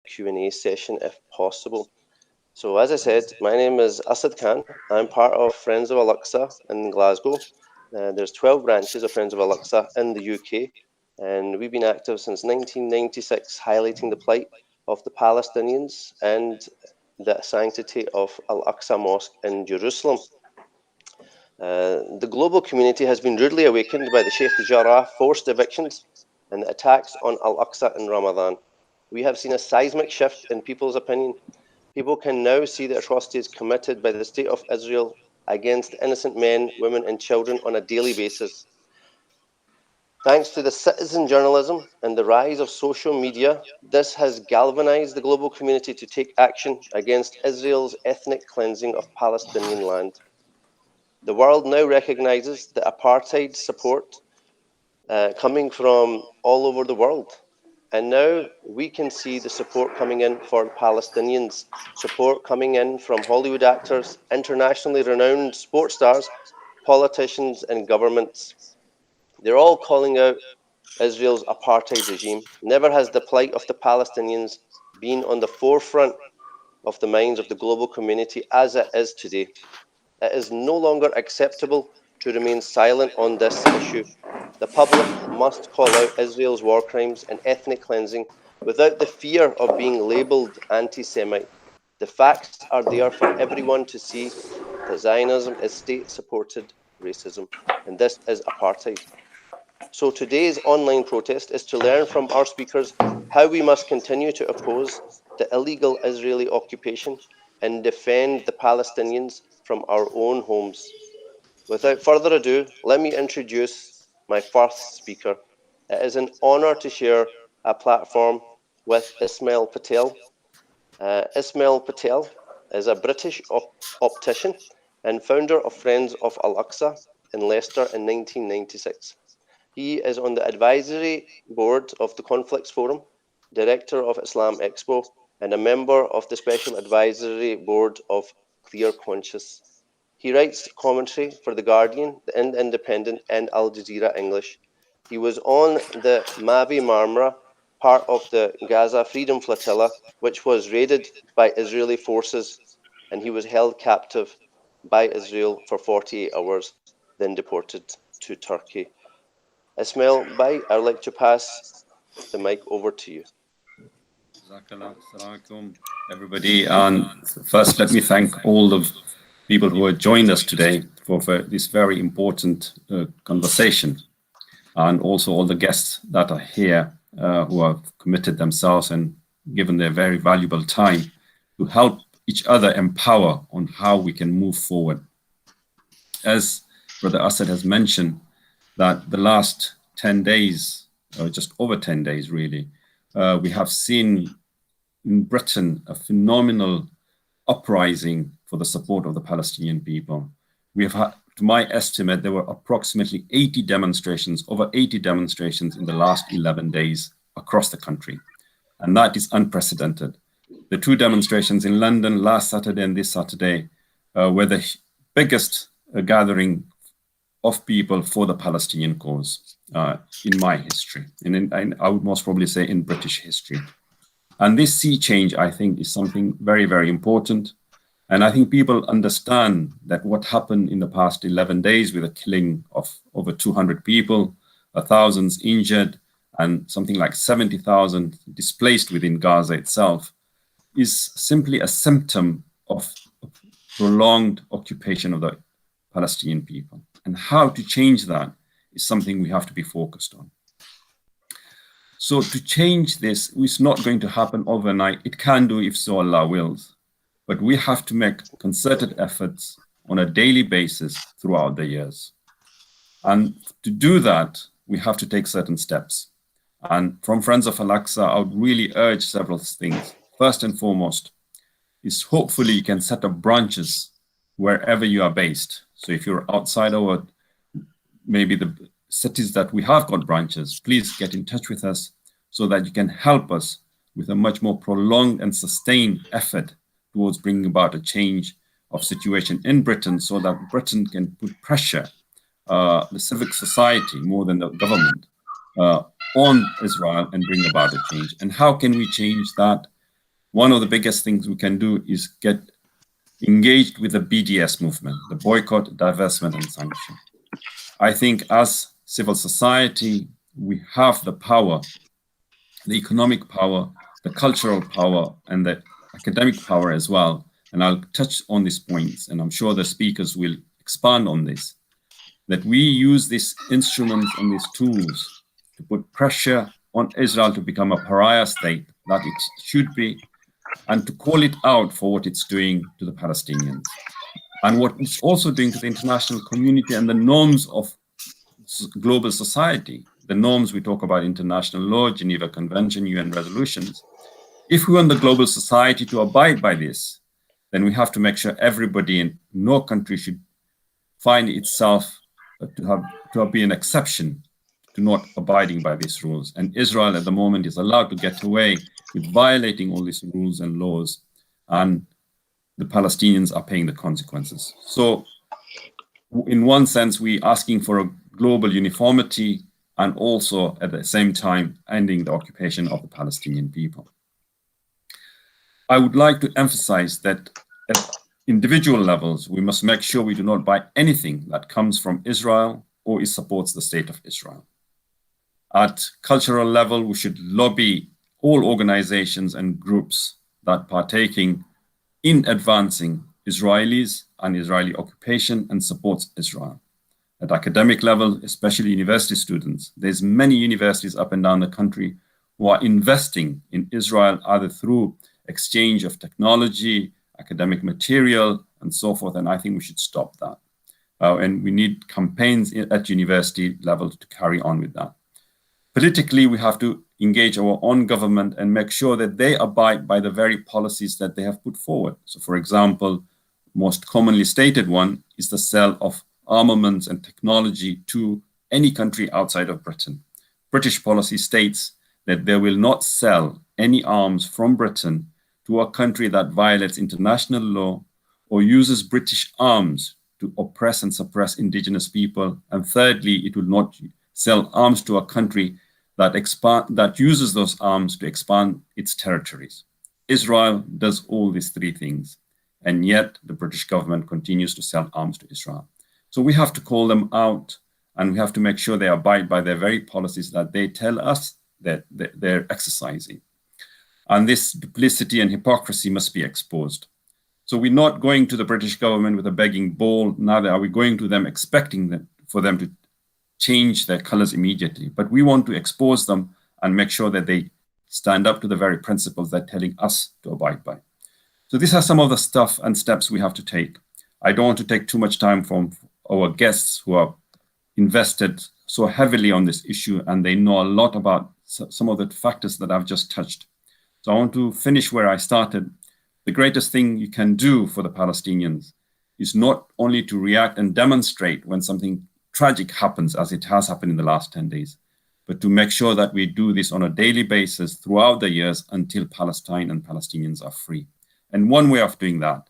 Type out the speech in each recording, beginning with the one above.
Q&A session if possible. So as I said, my name is Asid Khan. I'm part of Friends of Al-Aqsa in Glasgow. There's 12 branches of Friends of Al-Aqsa in the UK, and we've been active since 1996, highlighting the plight of the Palestinians and the sanctity of Al-Aqsa Mosque in Jerusalem. The global community has been rudely awakened by the Shaykh Jarrah forced evictions and the attacks on Al-Aqsa in Ramadan. We have seen a seismic shift in people's opinion. People can now see the atrocities committed by the state of Israel against innocent men, women and children on a daily basis. Thanks to the citizen journalism and the rise of social media, this has galvanized the global community to take action against Israel's ethnic cleansing of Palestinian land. The world now recognizes the apartheid support coming from all over the world. And now we can see the support coming in for Palestinians, support coming in from Hollywood actors, internationally renowned sports stars, politicians and governments. They're all calling out Israel's apartheid regime. Never has the plight of the Palestinians been on the forefront of the minds of the global community as it is today. It is no longer acceptable to remain silent on this issue. The public must call out Israel's war crimes and ethnic cleansing without the fear of being labelled anti-Semite. The facts are there for everyone to see that Zionism is state-supported racism, and this is apartheid. So today's online protest is to learn from our speakers how we must continue to oppose the illegal Israeli occupation and defend the Palestinians from our own homes. Without further ado, let me introduce my first speaker. It is an honour to share a platform with Ismael Patel. Ismael Patel is a British optician and founder of Friends of Al-Aqsa in Leicester in 1996. He is on the advisory board of the Conflicts Forum, director of Islam Expo, and a member of the special advisory board of Clear Conscience. He writes commentary for The Guardian, The Independent, and Al Jazeera English. He was on the Mavi Marmara, part of the Gaza Freedom Flotilla, which was raided by Israeli forces, and he was held captive by Israel for 48 hours, then deported to Turkey. Ismael Bhai, I'd like to pass the mic over to you. Assalamu alaikum, everybody. And first, let me thank all the people who have joined us today for this very important conversation, and also all the guests that are here who have committed themselves and given their very valuable time to help each other empower on how we can move forward. As Brother Asad has mentioned, that the last 10 days, or just over 10 days really, we have seen in Britain a phenomenal uprising for the support of the Palestinian people. We have had, to my estimate, there were approximately 80 demonstrations, over 80 demonstrations in the last 11 days across the country. And that is unprecedented. The two demonstrations in London last Saturday and this Saturday were the biggest gathering of people for the Palestinian cause in my history, and I would most probably say in British history. And this sea change, I think, is something very, very important. And I think people understand that what happened in the past 11 days with a killing of over 200 people, thousands injured, and something like 70,000 displaced within Gaza itself, is simply a symptom of prolonged occupation of the Palestinian people. And how to change that is something we have to be focused on. So to change this, it's not going to happen overnight. It can do if so Allah wills. But we have to make concerted efforts on a daily basis throughout the years. And to do that, we have to take certain steps. And from Friends of Al-Aqsa, I would really urge several things. First and foremost is hopefully you can set up branches wherever you are based. So if you're outside our, maybe the cities that we have got branches, please get in touch with us so that you can help us with a much more prolonged and sustained effort towards bringing about a change of situation in Britain so that Britain can put pressure, the civic society more than the government, on Israel and bring about a change. And how can we change that? one of the biggest things we can do is get engaged with the BDS movement, the boycott, divestment, and sanction. I think as civil society, we have the power, the economic power, the cultural power, and the academic power as well. And I'll touch on these points, and I'm sure the speakers will expand on this, that we use these instruments and these tools to put pressure on Israel to become a pariah state that it should be, and to call it out for what it's doing to the Palestinians, and what it's also doing to the international community and the norms of global society, the norms we talk about, international law, Geneva Convention, UN resolutions. If we want the global society to abide by this, then we have to make sure everybody in no country should find itself to be an exception to not abiding by these rules. And Israel at the moment is allowed to get away with violating all these rules and laws, and the Palestinians are paying the consequences. So in one sense, we're asking for a global uniformity and also at the same time ending the occupation of the Palestinian people. I would like to emphasize that at individual levels, we must make sure we do not buy anything that comes from Israel or it supports the state of Israel. At cultural level, we should lobby all organizations and groups that partaking in advancing Israelis and Israeli occupation and supports Israel. At academic level, especially university students, there's many universities up and down the country who are investing in Israel either through exchange of technology, academic material, and so forth. And I think we should stop that. And we need campaigns at university level to carry on with that. Politically, we have to engage our own government and make sure that they abide by the very policies that they have put forward. So, for example, most commonly stated one is the sale of armaments and technology to any country outside of Britain. British policy states that they will not sell any arms from Britain to a country that violates international law or uses British arms to oppress and suppress indigenous people. And thirdly, it will not sell arms to a country that uses those arms to expand its territories. Israel does all these three things, and yet the British government continues to sell arms to Israel. So we have to call them out, and we have to make sure they abide by their very policies that they tell us that they're exercising. And this duplicity and hypocrisy must be exposed. So we're not going to the British government with a begging bowl, neither are we going to them expecting for them to change their colors immediately. But we want to expose them and make sure that they stand up to the very principles they're telling us to abide by. So these are some of the stuff and steps we have to take. I don't want to take too much time from our guests who are invested so heavily on this issue, and they know a lot about some of the factors that I've just touched. So I want to finish where I started. The greatest thing you can do for the Palestinians is not only to react and demonstrate when something tragic happens, as it has happened in the last 10 days, but to make sure that we do this on a daily basis throughout the years until Palestine and Palestinians are free. And one way of doing that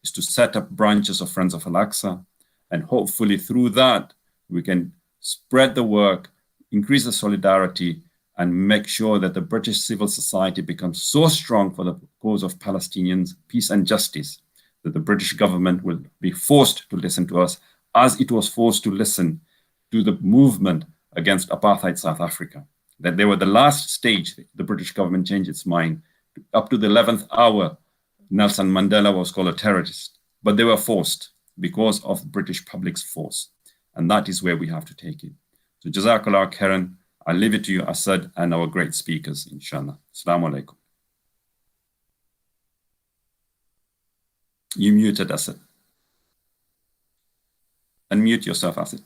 is to set up branches of Friends of Al-Aqsa, and hopefully through that, we can spread the work, increase the solidarity, and make sure that the British civil society becomes so strong for the cause of Palestinians, peace and justice, that the British government will be forced to listen to us, as it was forced to listen to the movement against apartheid South Africa. That they were the last stage, the British government changed its mind. Up to the 11th hour, Nelson Mandela was called a terrorist, but they were forced because of British public's force. And that is where we have to take it. So Jazakallah khairan. I'll leave it to you, Asad, and our great speakers, inshallah. Assalamu alaikum. You muted, Asad. Unmute yourself, Asad.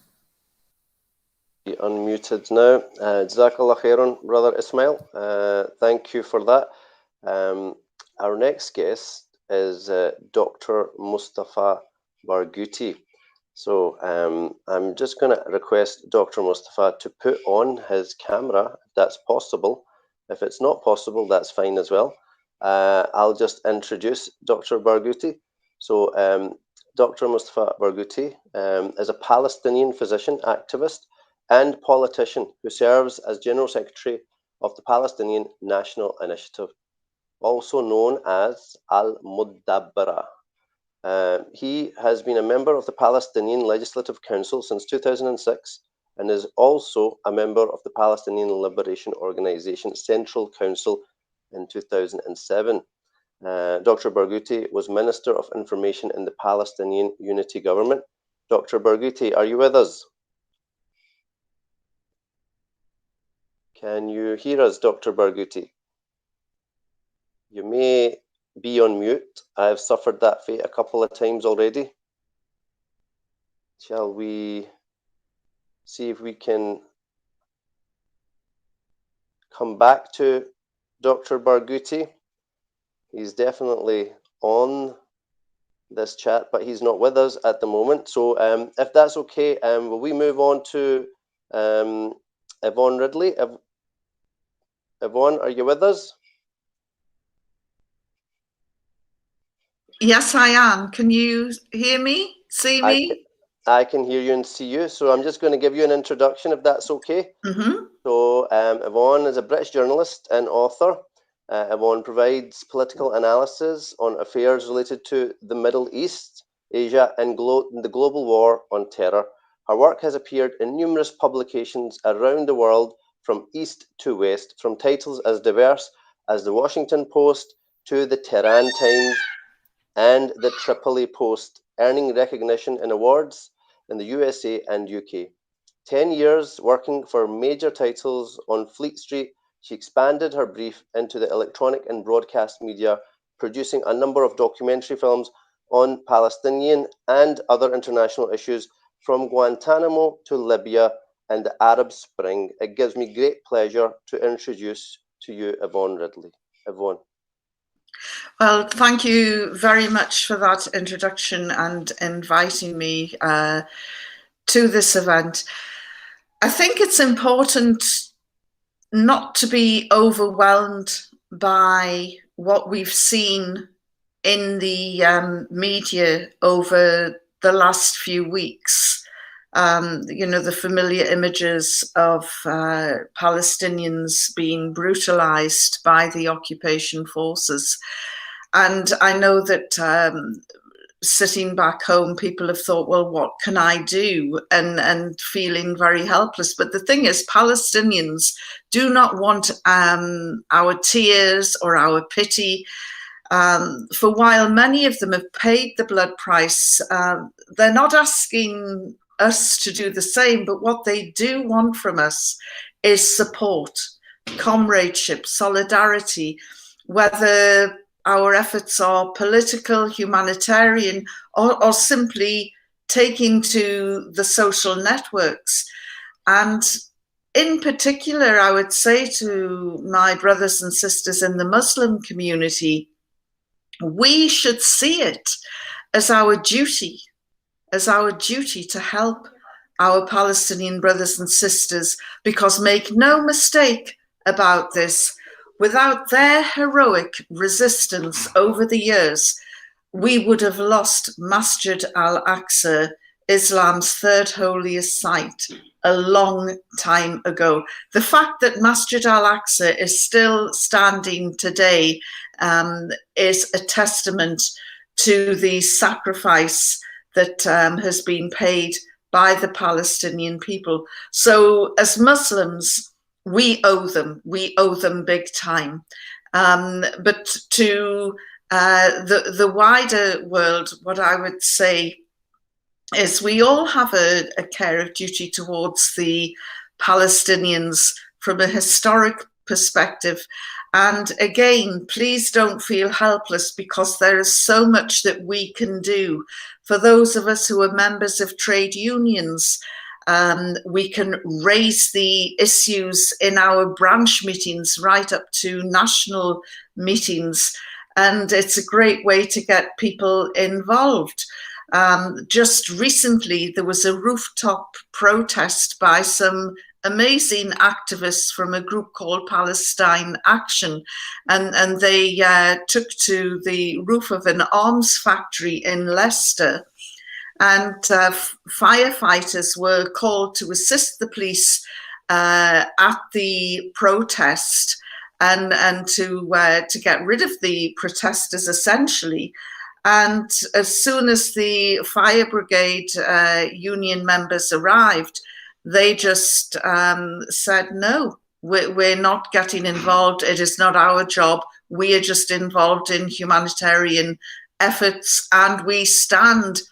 Unmuted now. Jazakallah khairan, Brother Ismail. Thank you for that. Our next guest is Dr. Mustafa Barghouti. So I'm just going to request Dr. Mustafa to put on his camera, if that's possible. If it's not possible, that's fine as well. I'll just introduce Dr. Barghouti. So Dr. Mustafa Barghouti is a Palestinian physician, activist, and politician who serves as General Secretary of the Palestinian National Initiative. also known as Al-Mudabbara. He has been a member of the Palestinian Legislative Council since 2006 and is also a member of the Palestinian Liberation Organization Central Council in 2007. Dr. Barghouti was Minister of Information in the Palestinian Unity Government. Dr. Barghouti, are you with us? Can you hear us, Dr. Barghouti? You may be on mute. I've suffered that fate a couple of times already. Shall we see if we can come back to Dr. Barghouti? He's definitely on this chat, but he's not with us at the moment. So if that's okay, will we move on to Yvonne Ridley? Yvonne, are you with us? Yes, I am. Can you hear me? See me? I can hear you and see you. So I'm just going to give you an introduction, if that's okay. Mm-hmm. So Yvonne is a British journalist and author. Yvonne provides political analysis on affairs related to the Middle East, Asia, and the global war on terror. Her work has appeared in numerous publications around the world, from east to west, from titles as diverse as the Washington Post to the Tehran Times and the Tripoli Post, earning recognition and awards in the USA and UK. 10 years working for major titles on Fleet Street, she expanded her brief into the electronic and broadcast media, producing a number of documentary films on Palestinian and other international issues, from Guantanamo to Libya and the Arab Spring. It gives me great pleasure to introduce to you Yvonne Ridley. Yvonne. Well, thank you very much for that introduction and inviting me to this event. I think it's important not to be overwhelmed by what we've seen in the media over the last few weeks. You know, the familiar images of Palestinians being brutalized by the occupation forces. And I know that sitting back home, people have thought, well, what can I do? And feeling very helpless. But the thing is, Palestinians do not want our tears or our pity. For while many of them have paid the blood price, they're not asking us to do the same, but what they do want from us is support, comradeship, solidarity, whether our efforts are political, humanitarian, or simply taking to the social networks. And in particular, I would say to my brothers and sisters in the Muslim community, we should see it as our duty to help our Palestinian brothers and sisters, because make no mistake about this, without their heroic resistance over the years, we would have lost Masjid Al-Aqsa, Islam's third holiest site, a long time ago. The fact that Masjid Al-Aqsa is still standing today is a testament to the sacrifice that has been paid by the Palestinian people. So as Muslims, we owe them big time. But to the wider world, what I would say is we all have a care of duty towards the Palestinians from a historic perspective. And again, please don't feel helpless, because there is so much that we can do. For those of us who are members of trade unions, we can raise the issues in our branch meetings right up to national meetings. And it's a great way to get people involved. Just recently, there was a rooftop protest by some amazing activists from a group called Palestine Action, and they took to the roof of an arms factory in Leicester, and firefighters were called to assist the police at the protest. and to get rid of the protesters, essentially. And as soon as the fire brigade union members arrived, they just said, no, we're not getting involved. It is not our job. We are just involved in humanitarian efforts, and we stand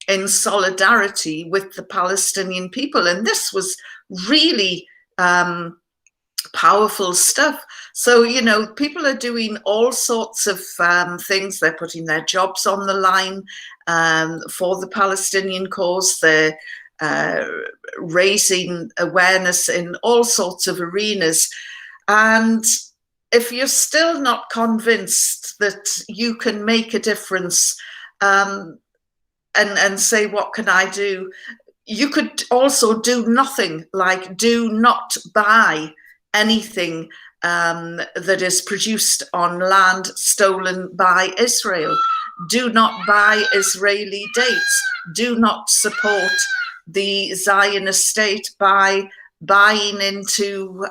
in solidarity with the Palestinian people. And this was really powerful stuff. So, you know, people are doing all sorts of things. They're putting their jobs on the line for the Palestinian cause. They're raising awareness in all sorts of arenas. And if you're still not convinced that you can make a difference and say, what can I do? You could also do nothing, like do not buy anything that is produced on land stolen by Israel. Do not buy Israeli dates. Do not support the Zionist state by buying into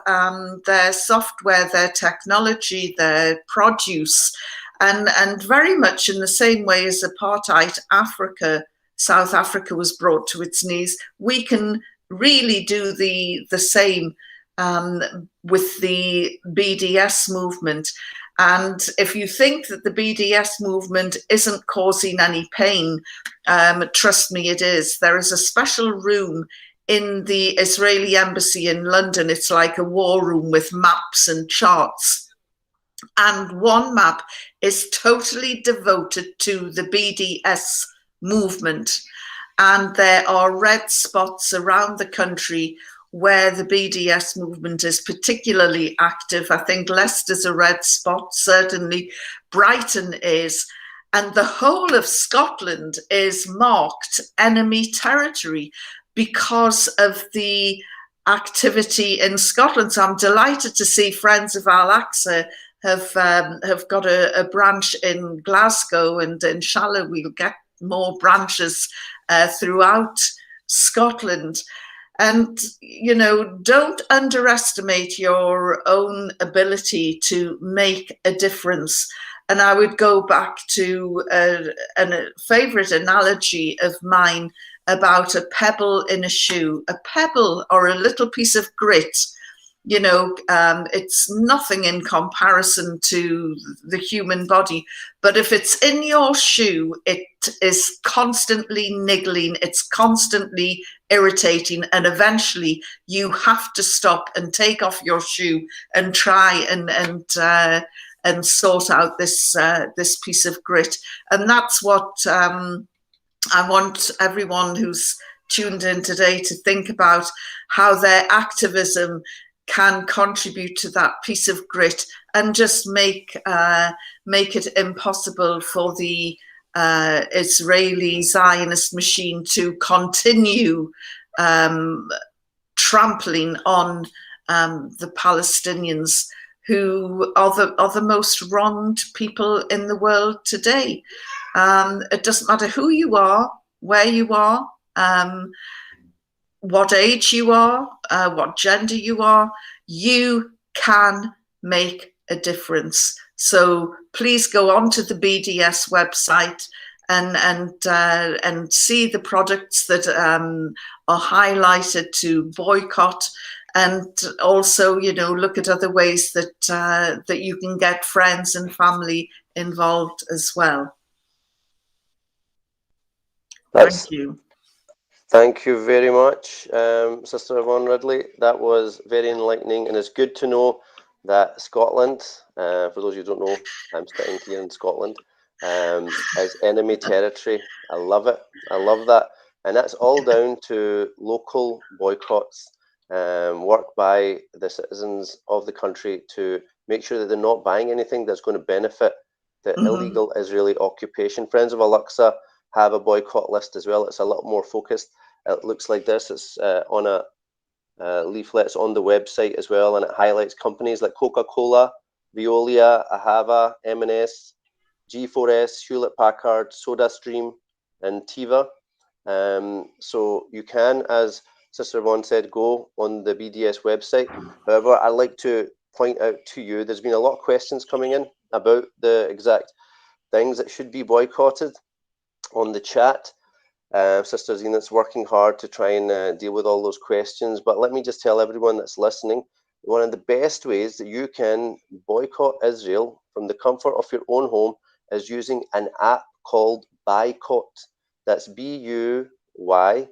their software, their technology, their produce. And very much in the same way as apartheid Africa, South Africa was brought to its knees, we can really do the same with the BDS movement. And if you think that the BDS movement isn't causing any pain, trust me, it is. There is a special room in the Israeli embassy in London. It's like a war room with maps and charts. And one map is totally devoted to the BDS movement. And there are red spots around the country where the BDS movement is particularly active. I think Leicester's a red spot, certainly Brighton is. And the whole of Scotland is marked enemy territory because of the activity in Scotland. So I'm delighted to see Friends of Al-Aqsa have got a branch in Glasgow, and inshallah we'll get more branches throughout Scotland. And, you know, don't underestimate your own ability to make a difference. And I would go back to a favorite analogy of mine about a pebble in a shoe. A pebble, or a little piece of grit, you know, it's nothing in comparison to the human body. But if it's in your shoe, it is constantly niggling, it's constantly irritating, and eventually you have to stop and take off your shoe and try and sort out this piece of grit. And that's what I want everyone who's tuned in today to think about, how their activism can contribute to that piece of grit and just make it impossible for the Israeli Zionist machine to continue trampling on the Palestinians, who are the most wronged people in the world today. It doesn't matter who you are, where you are, what age you are, what gender you are, you can make a difference. So please go onto the BDS website and see the products that are highlighted to boycott, and also, you know, look at other ways that that you can get friends and family involved as well. Thank you. Thank you very much, Sister Yvonne Ridley. That was very enlightening, and it's good to know that Scotland, for those who don't know, I'm sitting here in Scotland, is enemy territory. I love it. I love that. And that's all down to local boycotts, work by the citizens of the country to make sure that they're not buying anything that's going to benefit the illegal Israeli occupation. Friends of Al-Aqsa have a boycott list as well. It's a little more focused. It looks like this. It's on a leaflets on the website as well, and it highlights companies like Coca-Cola, Veolia, Ahava, M&S, G4S, Hewlett-Packard, SodaStream, and Teva. So you can, as Sister Yvonne said, go on the BDS website. However, I like to point out to you, there's been a lot of questions coming in about the exact things that should be boycotted on the chat. Sister Zenat's working hard to try and deal with all those questions, but let me just tell everyone that's listening, one of the best ways that you can boycott Israel from the comfort of your own home is using an app called Boycott. That's Buycott.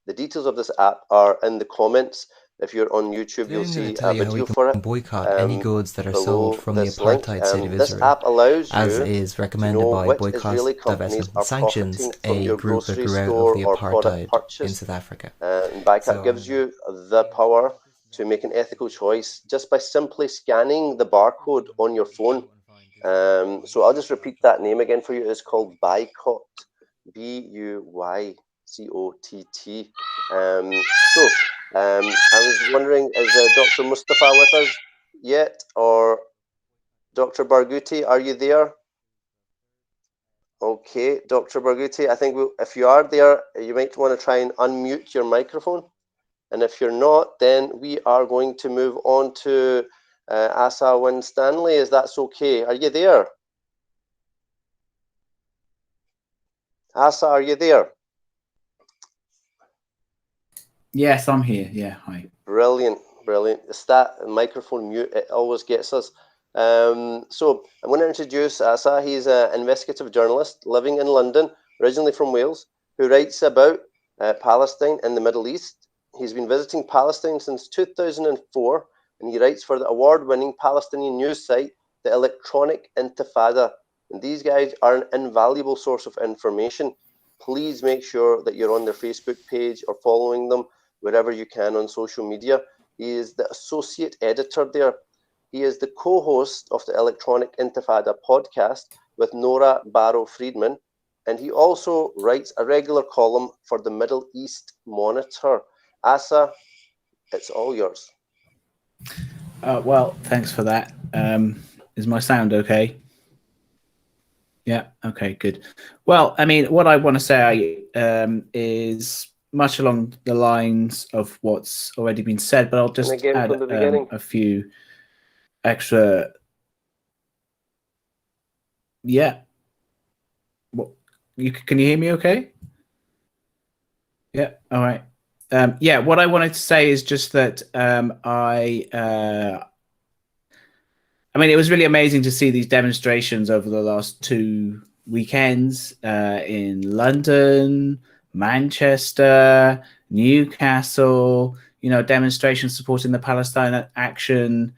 The details of this app are in the comments. If you're on YouTube, you'll see a video for it. Boycott any goods that are sold from the link. apartheid state of This Israel, app allows as you is recommended to know by which Boycott's Israeli companies divestment are sanctions, profiting from a your group that grocery grew out store of the or product apartheid in purchase. South Africa. And Boycott gives you the power to make an ethical choice just by simply scanning the barcode on your phone. So I'll just repeat that name again for you. It's called Boycott, Buycott. I was wondering, is Dr. Mustafa with us yet, or Dr. Barghouti, are you there? Okay, Dr. Barghouti, I think if you are there, you might want to try and unmute your microphone. And if you're not, then we are going to move on to Asa Winstanley, if that's okay. Are you there? Asa, are you there? Yes, I'm here. Yeah, hi. Brilliant, brilliant. It's that microphone mute, it always gets us. So I'm going to introduce Asa. He's an investigative journalist living in London, originally from Wales, who writes about Palestine and the Middle East. He's been visiting Palestine since 2004, and he writes for the award-winning Palestinian news site, the Electronic Intifada. And these guys are an invaluable source of information. Please make sure that you're on their Facebook page or following them wherever you can on social media. He is the associate editor there. He is the co-host of the Electronic Intifada podcast with Nora Barrow-Friedman, and he also writes a regular column for the Middle East Monitor. Asa, it's all yours. Well, thanks for that. Is my sound okay? Yeah, okay, good. Well, I mean, what I want to say is much along the lines of what's already been said, but I'll just add a few extra. Yeah. Well, can you hear me okay? Yeah, all right. Yeah, what I wanted to say is just that I mean, it was really amazing to see these demonstrations over the last 2 weekends in London, Manchester, Newcastle, you know, demonstrations supporting the Palestine Action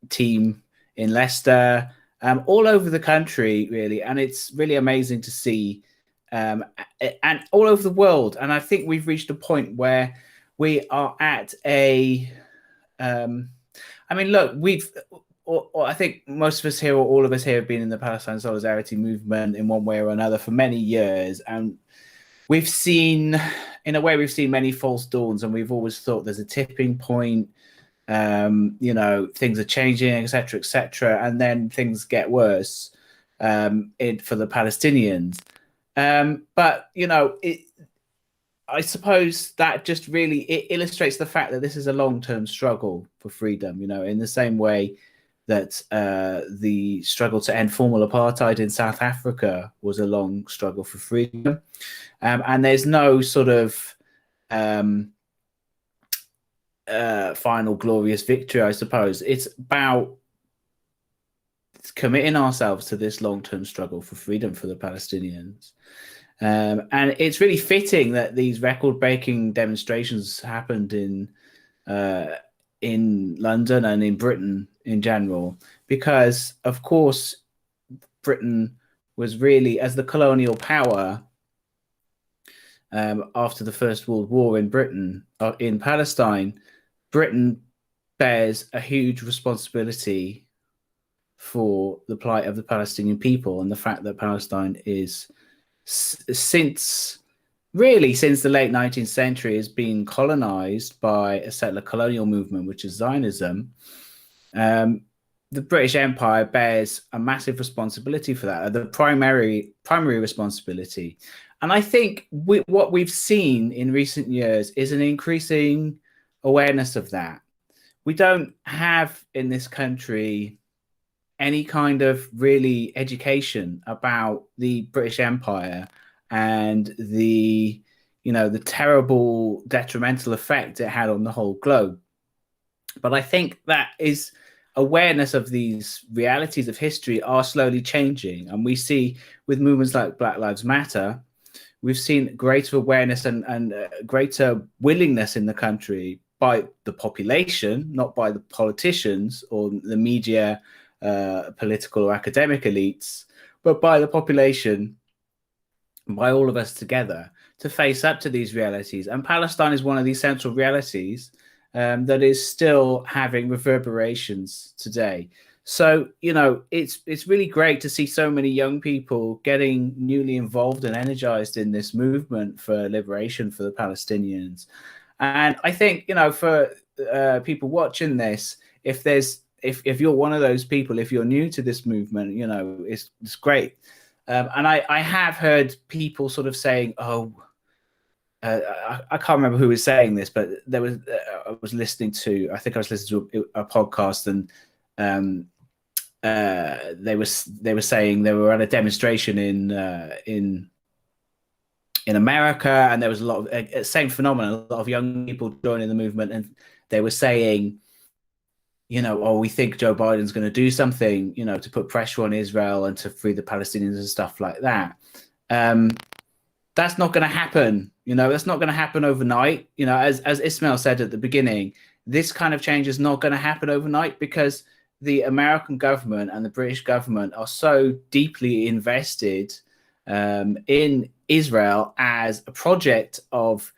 team in Leicester, all over the country, really. And it's really amazing to see, and all over the world. And I think we've reached a point where we are at a, I mean, look, I think most of us here, or all of us here, have been in the Palestine Solidarity movement in one way or another for many years. And we've seen, in a way, we've seen many false dawns, and we've always thought there's a tipping point, you know, things are changing, etc., etc., and then things get worse for the Palestinians. But, you know, I suppose that just really illustrates the fact that this is a long-term struggle for freedom, you know, in the same way that the struggle to end formal apartheid in South Africa was a long struggle for freedom. And there's no sort of final glorious victory, I suppose. It's about committing ourselves to this long-term struggle for freedom for the Palestinians. And it's really fitting that these record-breaking demonstrations happened in London and in Britain in general, because, of course, Britain was really, as the colonial power after the First World War in Britain, in Palestine, Britain bears a huge responsibility for the plight of the Palestinian people and the fact that Palestine is, since the late 19th century, has been colonized by a settler colonial movement, which is Zionism. The British Empire bears a massive responsibility for that, the primary responsibility. And I think what we've seen in recent years is an increasing awareness of that. We don't have in this country any kind of really education about the British Empire and the, you know, the terrible detrimental effect it had on the whole globe. But I think that is awareness of these realities of history are slowly changing. And we see with movements like Black Lives Matter, we've seen greater awareness and greater willingness in the country by the population, not by the politicians or the media, political or academic elites, but by the population, by all of us together, to face up to these realities. And Palestine is one of these central realities that is still having reverberations today. So, you know, it's really great to see so many young people getting newly involved and energized in this movement for liberation for the Palestinians. And I think, you know, for people watching this, if you're one of those people, if you're new to this movement, you know, it's great. And I have heard people sort of saying, oh, I can't remember who was saying this, but there was I was listening to a podcast, and they were saying they were at a demonstration in America, and there was a lot of same phenomenon, a lot of young people joining the movement, and they were saying, you know, oh, we think Joe Biden's going to do something, you know, to put pressure on Israel and to free the Palestinians and stuff like that. That's not going to happen. You know, that's not going to happen overnight. You know, as Ismael said at the beginning, this kind of change is not going to happen overnight because the American government and the British government are so deeply invested in Israel as a project of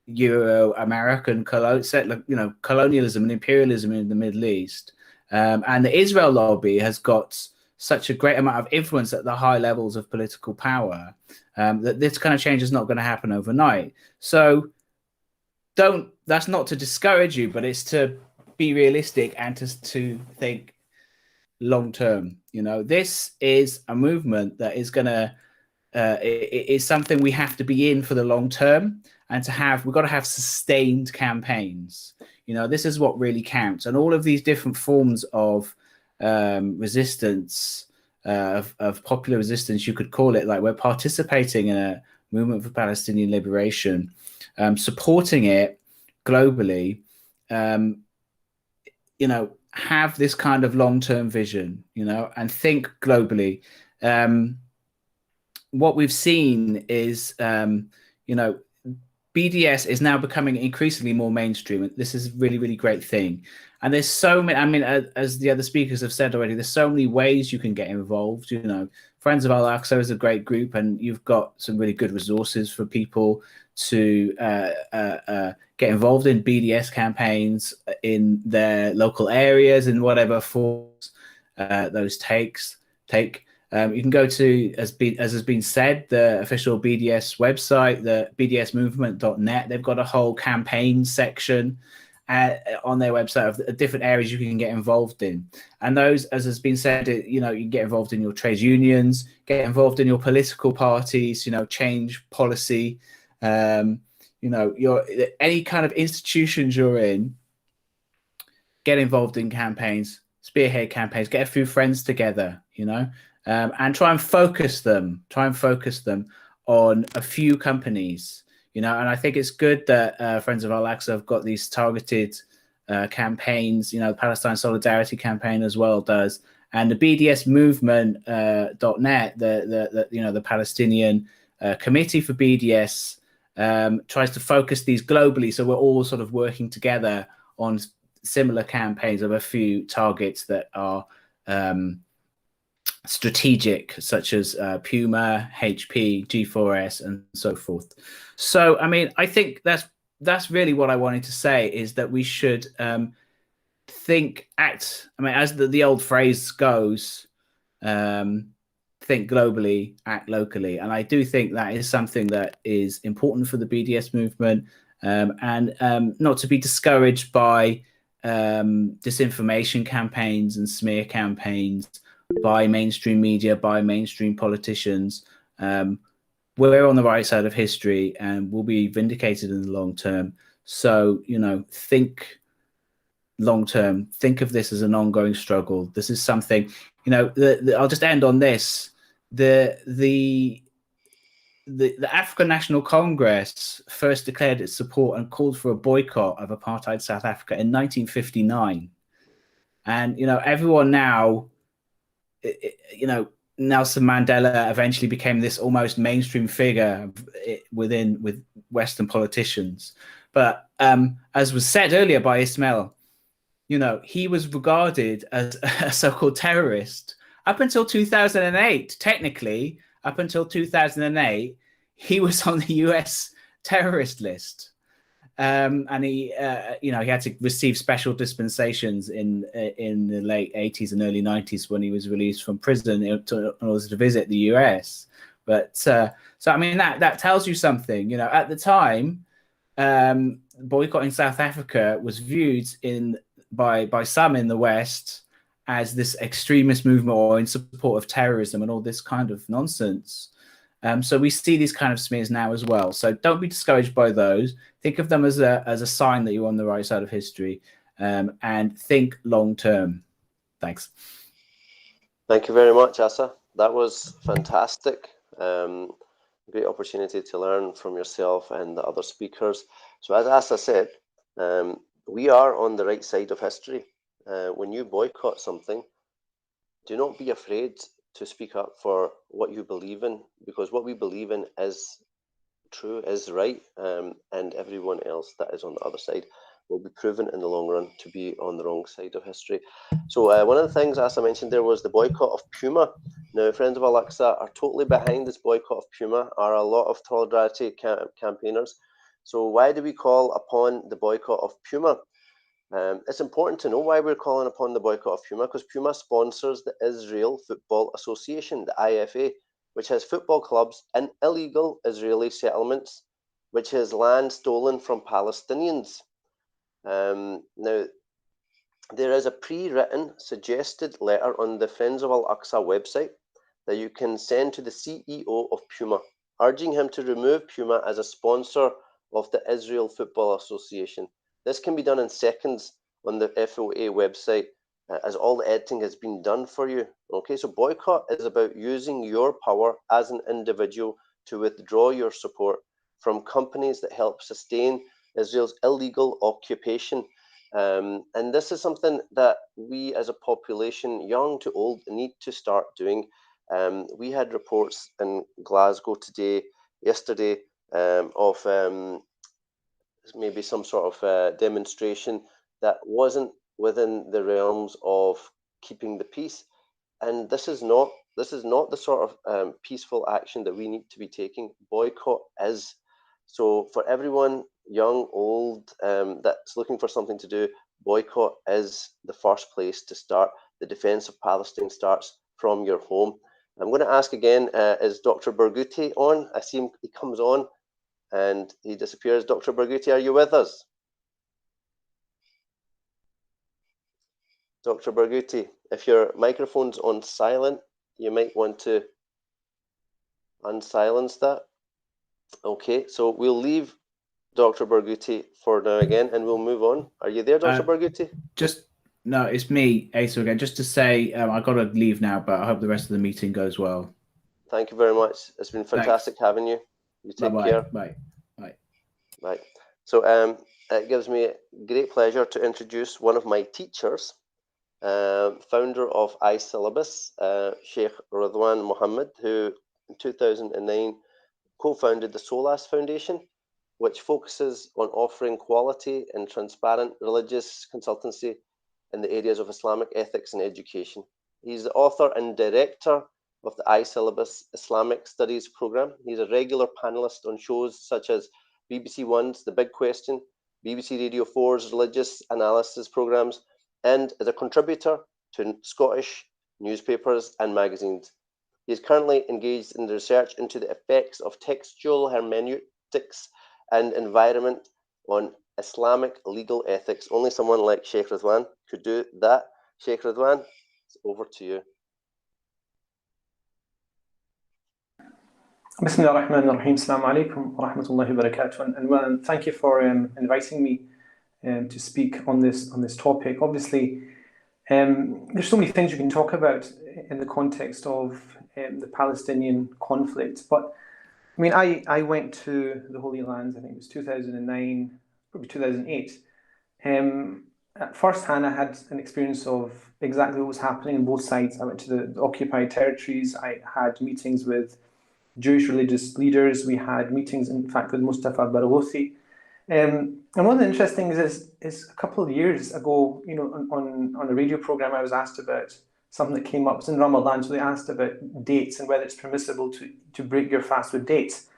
Euro-American colonialism and imperialism in the Middle East. And the Israel lobby has got such a great amount of influence at the high levels of political power that this kind of change is not going to happen overnight. So that's not to discourage you, but it's to be realistic and to think long term. You know, this is a movement that is going to, it is something we have to be in for the long term, and we've got to have sustained campaigns. You know, this is what really counts. And all of these different forms of resistance, of popular resistance, you could call it, like we're participating in a movement for Palestinian liberation, supporting it globally, you know, have this kind of long-term vision, you know, and think globally. What we've seen is, you know, BDS is now becoming increasingly more mainstream. This is a really, really great thing. And there's so many, I mean, as the other speakers have said already, there's so many ways you can get involved. You know, Friends of Al-Aqsa is a great group, and you've got some really good resources for people to get involved in BDS campaigns in their local areas in whatever forms those take. You can go to, as has been said, the official BDS website, the bdsmovement.net. They've got a whole campaign section on their website of different areas you can get involved in. And those, as has been said, you know, you can get involved in your trade unions, get involved in your political parties, you know, change policy, you know, any kind of institutions you're in, get involved in campaigns, spearhead campaigns, get a few friends together, you know, and try and focus them on a few companies, you know. And I think it's good that Friends of Al-Aqsa have got these targeted campaigns, you know, the Palestine Solidarity Campaign as well does, and the BDS movement.net, the you know, the Palestinian committee for BDS tries to focus these globally, so we're all sort of working together on similar campaigns of a few targets that are strategic, such as Puma, HP, G4S, and so forth. So, I mean, I think that's really what I wanted to say, is that we should act. I mean, as the old phrase goes, think globally, act locally. And I do think that is something that is important for the BDS movement, and not to be discouraged by disinformation campaigns and smear campaigns by mainstream media, by mainstream politicians. We're on the right side of history, and we'll be vindicated in the long term. So, you know, think long term, think of this as an ongoing struggle. This is something, you know, I'll just end on this. The African National Congress first declared its support and called for a boycott of apartheid South Africa in 1959. And, you know, everyone now, you know, Nelson Mandela eventually became this almost mainstream figure with Western politicians. But as was said earlier by Ismael, you know, he was regarded as a so-called terrorist up until 2008. Technically, up until 2008, he was on the US terrorist list. And he, you know, he had to receive special dispensations in the late 80s and early 90s when he was released from prison in order to visit the US. But so I mean, that tells you something. You know, at the time, boycotting South Africa was viewed by some in the West as this extremist movement or in support of terrorism and all this kind of nonsense. So we see these kind of smears now as well. So don't be discouraged by those. Think of them as a sign that you're on the right side of history, and think long term. Thanks. Thank you very much, Asa. That was fantastic. Great opportunity to learn from yourself and the other speakers. So as Asa said, we are on the right side of history. When you boycott something, do not be afraid to speak up for what you believe in, because what we believe in is true, is right, and everyone else that is on the other side will be proven in the long run to be on the wrong side of history. So one of the things Asa mentioned there was the boycott of Puma. Now, Friends of Al-Aqsa are totally behind this boycott of Puma, are a lot of solidarity campaigners. So why do we call upon the boycott of Puma? It's important to know why we're calling upon the boycott of Puma, because Puma sponsors the Israel Football Association, the IFA, which has football clubs in illegal Israeli settlements, which has land stolen from Palestinians. Now, there is a pre-written suggested letter on the Friends of Al-Aqsa website that you can send to the CEO of Puma, urging him to remove Puma as a sponsor of the Israel Football Association. This can be done in seconds on the FOA website, as all the editing has been done for you. Okay, so boycott is about using your power as an individual to withdraw your support from companies that help sustain Israel's illegal occupation. And this is something that we as a population, young to old, need to start doing. We had reports in Glasgow yesterday, of maybe some sort of demonstration that wasn't within the realms of keeping the peace. And this is not the sort of peaceful action that we need to be taking. Boycott is. So for everyone, young, old, that's looking for something to do, boycott is the first place to start. The defense of Palestine starts from your home. I'm going to ask again, is Dr. Barghouti on? I see him, he comes on and he disappears. Dr. Barghouti, are you with us? Dr. Barghouti, if your microphone's on silent, you might want to unsilence that. Okay, so we'll leave Dr. Barghouti for now again, and we'll move on. Are you there, Dr. Barghouti? No, it's me, Asa, again. Just to say, I've got to leave now, but I hope the rest of the meeting goes well. Thank you very much. It's been fantastic having you. You take care. Bye. Bye. Bye. So it gives me great pleasure to introduce one of my teachers, founder of iSyllabus, Shaykh Ruzwan Mohammed, who in 2009 co-founded the SOLAS Foundation, which focuses on offering quality and transparent religious consultancy in the areas of Islamic ethics and education. He's the author and director of the iSyllabus Islamic Studies program. He's a regular panelist on shows such as BBC One's The Big Question, BBC Radio 4's religious analysis programs, and is a contributor to Scottish newspapers and magazines. He is currently engaged in the research into the effects of textual hermeneutics and environment on Islamic legal ethics. Only someone like Shaykh Ruzwan could do that. Shaykh Ruzwan, it's over to you. Bismillah ar-Rahman ar-Rahim. Assalamu alaikum wa rahmatullahi wa barakatuh. And thank you for inviting me to speak on this topic. Obviously, there's so many things you can talk about in the context of the Palestinian conflict. But I mean, I went to the Holy Lands, I think it was 2009, probably 2008. At first hand, I had an experience of exactly what was happening on both sides. I went to the occupied territories. I had meetings with Jewish religious leaders. We had meetings, in fact, with Mustafa Barghouti. And one of the interesting things is a couple of years ago, you know, on a radio program, I was asked about something that came up. It was in Ramadan, so they asked about dates and whether it's permissible to break your fast with dates.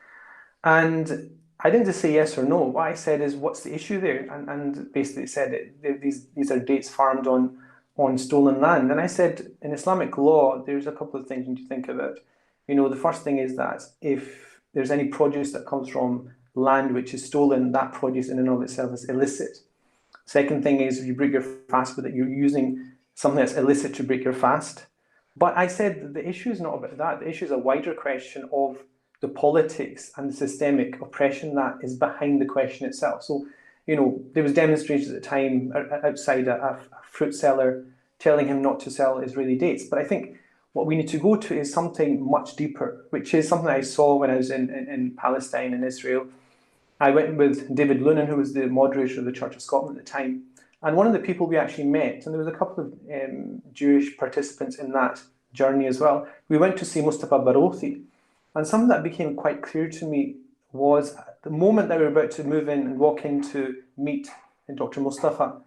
And I didn't just say yes or no. What I said is, what's the issue there? And basically said these are dates farmed on stolen land. And I said, in Islamic law, there's a couple of things you need to think about. You know, the first thing is that if there's any produce that comes from land which is stolen, that produce in and of itself is illicit. Second thing is, if you break your fast with it, you're using something that's illicit to break your fast. But I said the issue is not about that. The issue is a wider question of the politics and the systemic oppression that is behind the question itself. So, you know, there was demonstrations at the time outside a fruit seller telling him not to sell Israeli dates. But I think what we need to go to is something much deeper, which is something I saw when I was in Palestine and Israel. I went with David Lunan, who was the moderator of the Church of Scotland at the time. And one of the people we actually met, and there was a couple of Jewish participants in that journey as well, we went to see Mustafa Barghouti. And something that became quite clear to me was the moment that we were about to move in and walk in to meet Dr. Mustafa,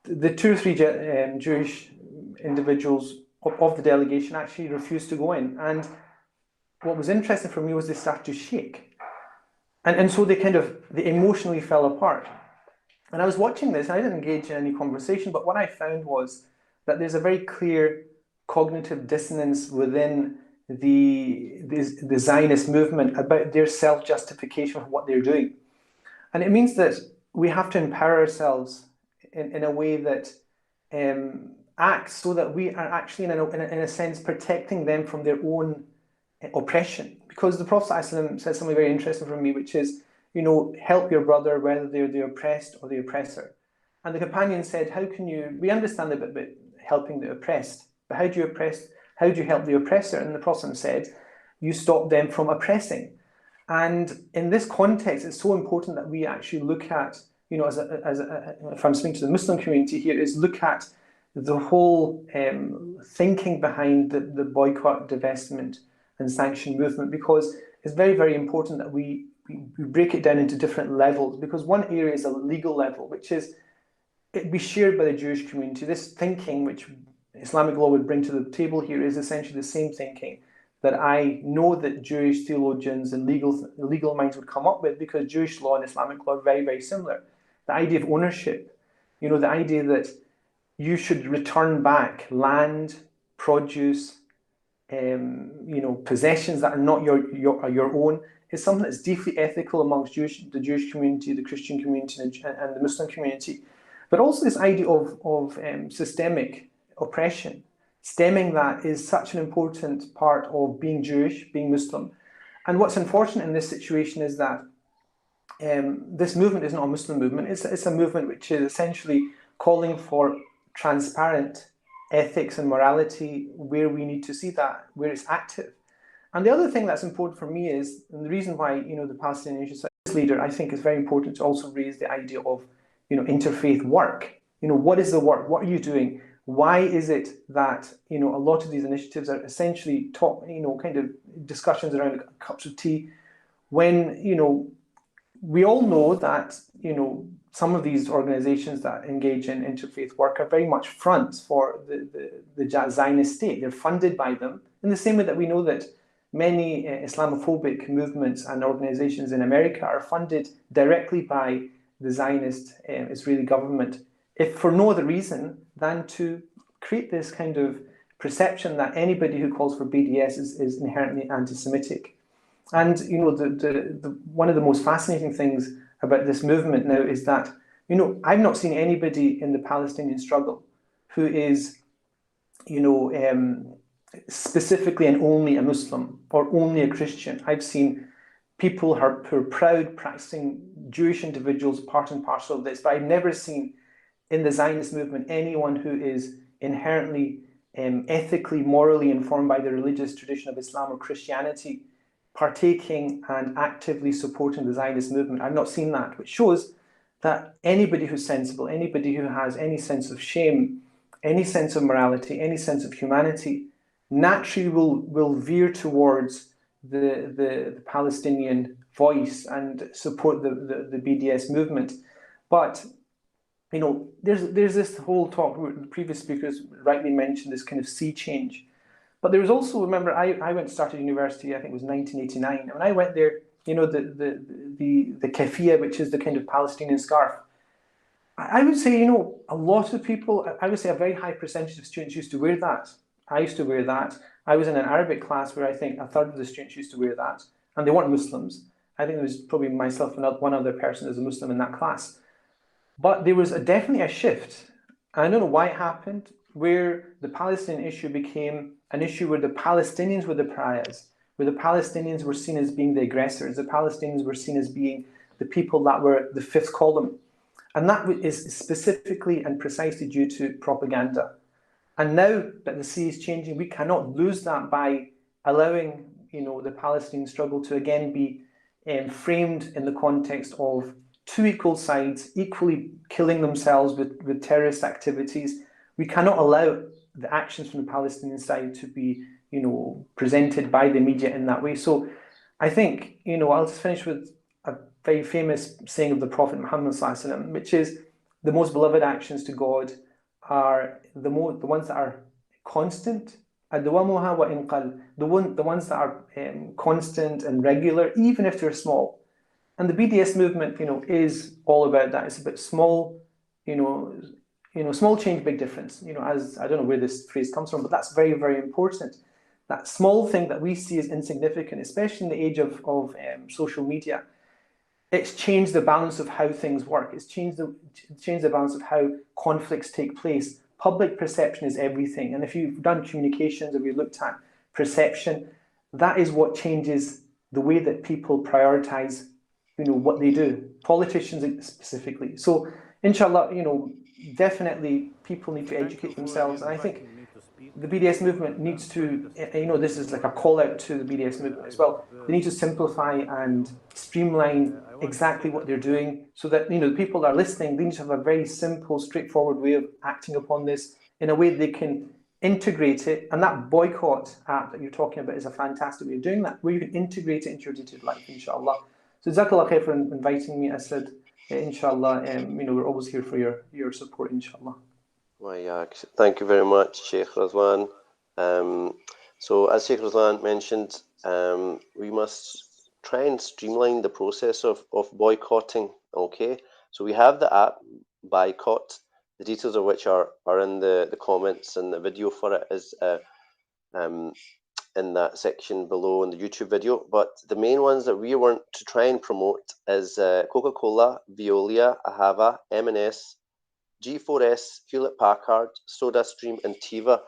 the 2 or 3 Jewish individuals of the delegation actually refused to go in. And what was interesting for me was they started to shake. And so they emotionally fell apart. And I was watching this, and I didn't engage in any conversation, but what I found was that there's a very clear cognitive dissonance within the Zionist movement about their self-justification for what they're doing. And it means that we have to empower ourselves in a way that acts so that we are actually, in a sense, protecting them from their own oppression. Because the Prophet ﷺ said something very interesting for me, which is, you know, help your brother, whether they're the oppressed or the oppressor. And the companion said, we understand a bit about helping the oppressed, but how do you help the oppressor? And the Prophet said, you stop them from oppressing. And in this context, it's so important that we actually look at, you know, if I'm speaking to the Muslim community here, is look at the whole thinking behind the boycott, divestment and sanction movement, because it's very, very important that we break it down into different levels, because one area is a legal level, which is it be shared by the Jewish community. This thinking which Islamic law would bring to the table here is essentially the same thinking that I know that Jewish theologians and legal minds would come up with, because Jewish law and Islamic law are very, very similar. The idea of ownership, you know, the idea that you should return back land, produce, you know, possessions that are not your own, is something that's deeply ethical amongst the Jewish community, the Christian community, and the Muslim community. But also this idea of systemic oppression, stemming that is such an important part of being Jewish, being Muslim. And what's unfortunate in this situation is that this movement is not a Muslim movement. It's a movement which is essentially calling for transparent ethics and morality where we need to see that, where it's active. And the other thing that's important for me is, and the reason why, you know, the Palestinian Initiative leader, I think, is very important to also raise the idea of, you know, interfaith work. You know, what is the work? What are you doing? Why is it that, you know, a lot of these initiatives are essentially kind of discussions around cups of tea, when, you know, we all know that, you know, some of these organizations that engage in interfaith work are very much fronts for the Zionist state. They're funded by them in the same way that we know that many Islamophobic movements and organizations in America are funded directly by the Zionist Israeli government, if for no other reason than to create this kind of perception that anybody who calls for BDS is inherently anti-Semitic. And, you know, one of the most fascinating things about this movement now is that, you know, I've not seen anybody in the Palestinian struggle who is, you know, specifically and only a Muslim or only a Christian. I've seen people who are proud practicing Jewish individuals part and parcel of this, but I've never seen in the Zionist movement anyone who is inherently ethically, morally informed by the religious tradition of Islam or Christianity partaking and actively supporting the Zionist movement. I've not seen that, which shows that anybody who's sensible, anybody who has any sense of shame, any sense of morality, any sense of humanity, naturally will veer towards the Palestinian voice and support the BDS movement. But you know, there's this whole talk, the previous speakers rightly mentioned this kind of sea change. But there was also, remember, I went to started university, I think it was 1989, and when I went there, you know, the keffiyeh, which is the kind of Palestinian scarf, I would say, you know, a lot of people, I would say a very high percentage of students used to wear that. I used to wear that. I was in an Arabic class where I think a third of the students used to wear that, and they weren't Muslims. I think there was probably myself and one other person as a Muslim in that class. But there was definitely a shift. I don't know why it happened, where the Palestinian issue became an issue where the Palestinians were the pariahs, where the Palestinians were seen as being the aggressors, the Palestinians were seen as being the people that were the fifth column. And that is specifically and precisely due to propaganda. And now that the sea is changing, we cannot lose that by allowing, you know, the Palestinian struggle to again be framed in the context of two equal sides equally killing themselves with terrorist activities. We cannot allow the actions from the Palestinian side to be, you know, presented by the media in that way. So I think, you know, I'll just finish with a very famous saying of the Prophet Muhammad ﷺ, which is the most beloved actions to God are the ones that are constant, the ones that are constant and regular, even if they're small. And the BDS movement, you know, is all about that. It's about small, you know, small change, big difference. You know, as I don't know where this phrase comes from, but that's very, very important. That small thing that we see as insignificant, especially in the age of social media, it's changed the balance of how things work. It's changed the balance of how conflicts take place. Public perception is everything. And if you've done communications, if you've looked at perception, that is what changes the way that people prioritize, you know, what they do, politicians specifically. So, inshallah, you know, definitely people need to educate themselves. And I think the BDS movement needs to, you know, this is like a call out to the BDS movement as well. They need to simplify and streamline exactly what they're doing so that, you know, the people that are listening, they need to have a very simple, straightforward way of acting upon this in a way they can integrate it. And that boycott app that you're talking about is a fantastic way of doing that, where you can integrate it into your day-to-day life, inshallah. So Jazakallah khair for inviting me. Asad, inshallah, you know, we're always here for your support, inshallah. Well, thank you very much, Shaykh Ruzwan. So as Shaykh Ruzwan mentioned, we must try and streamline the process of boycotting, okay? So we have the app, Boycott, the details of which are in the comments, and the video for it is in that section below in the YouTube video. But the main ones that we want to try and promote is Coca-Cola, Veolia, Ahava, M&S, G4S, Hewlett Packard, SodaStream, and Teva.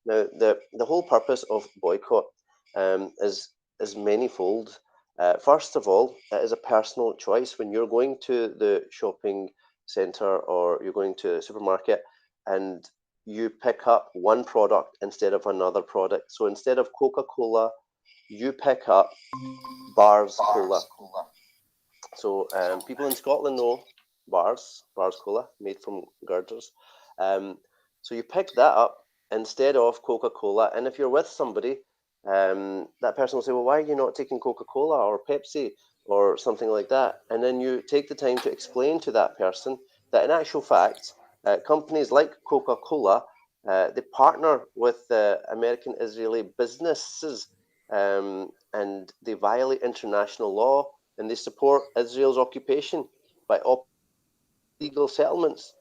Now, the whole purpose of boycott is manifold. First of all, it is a personal choice. When you're going to the shopping centre or you're going to a supermarket and you pick up one product instead of another product. So instead of Coca-Cola, you pick up Bars Cola. So people in Scotland know Bars Cola, made from girders. So you pick that up instead of Coca-Cola. And if you're with somebody, that person will say, well, why are you not taking Coca-Cola or Pepsi or something like that? And then you take the time to explain to that person that in actual fact, companies like Coca-Cola, they partner with American Israeli businesses and they violate international law and they support Israel's occupation by illegal settlements.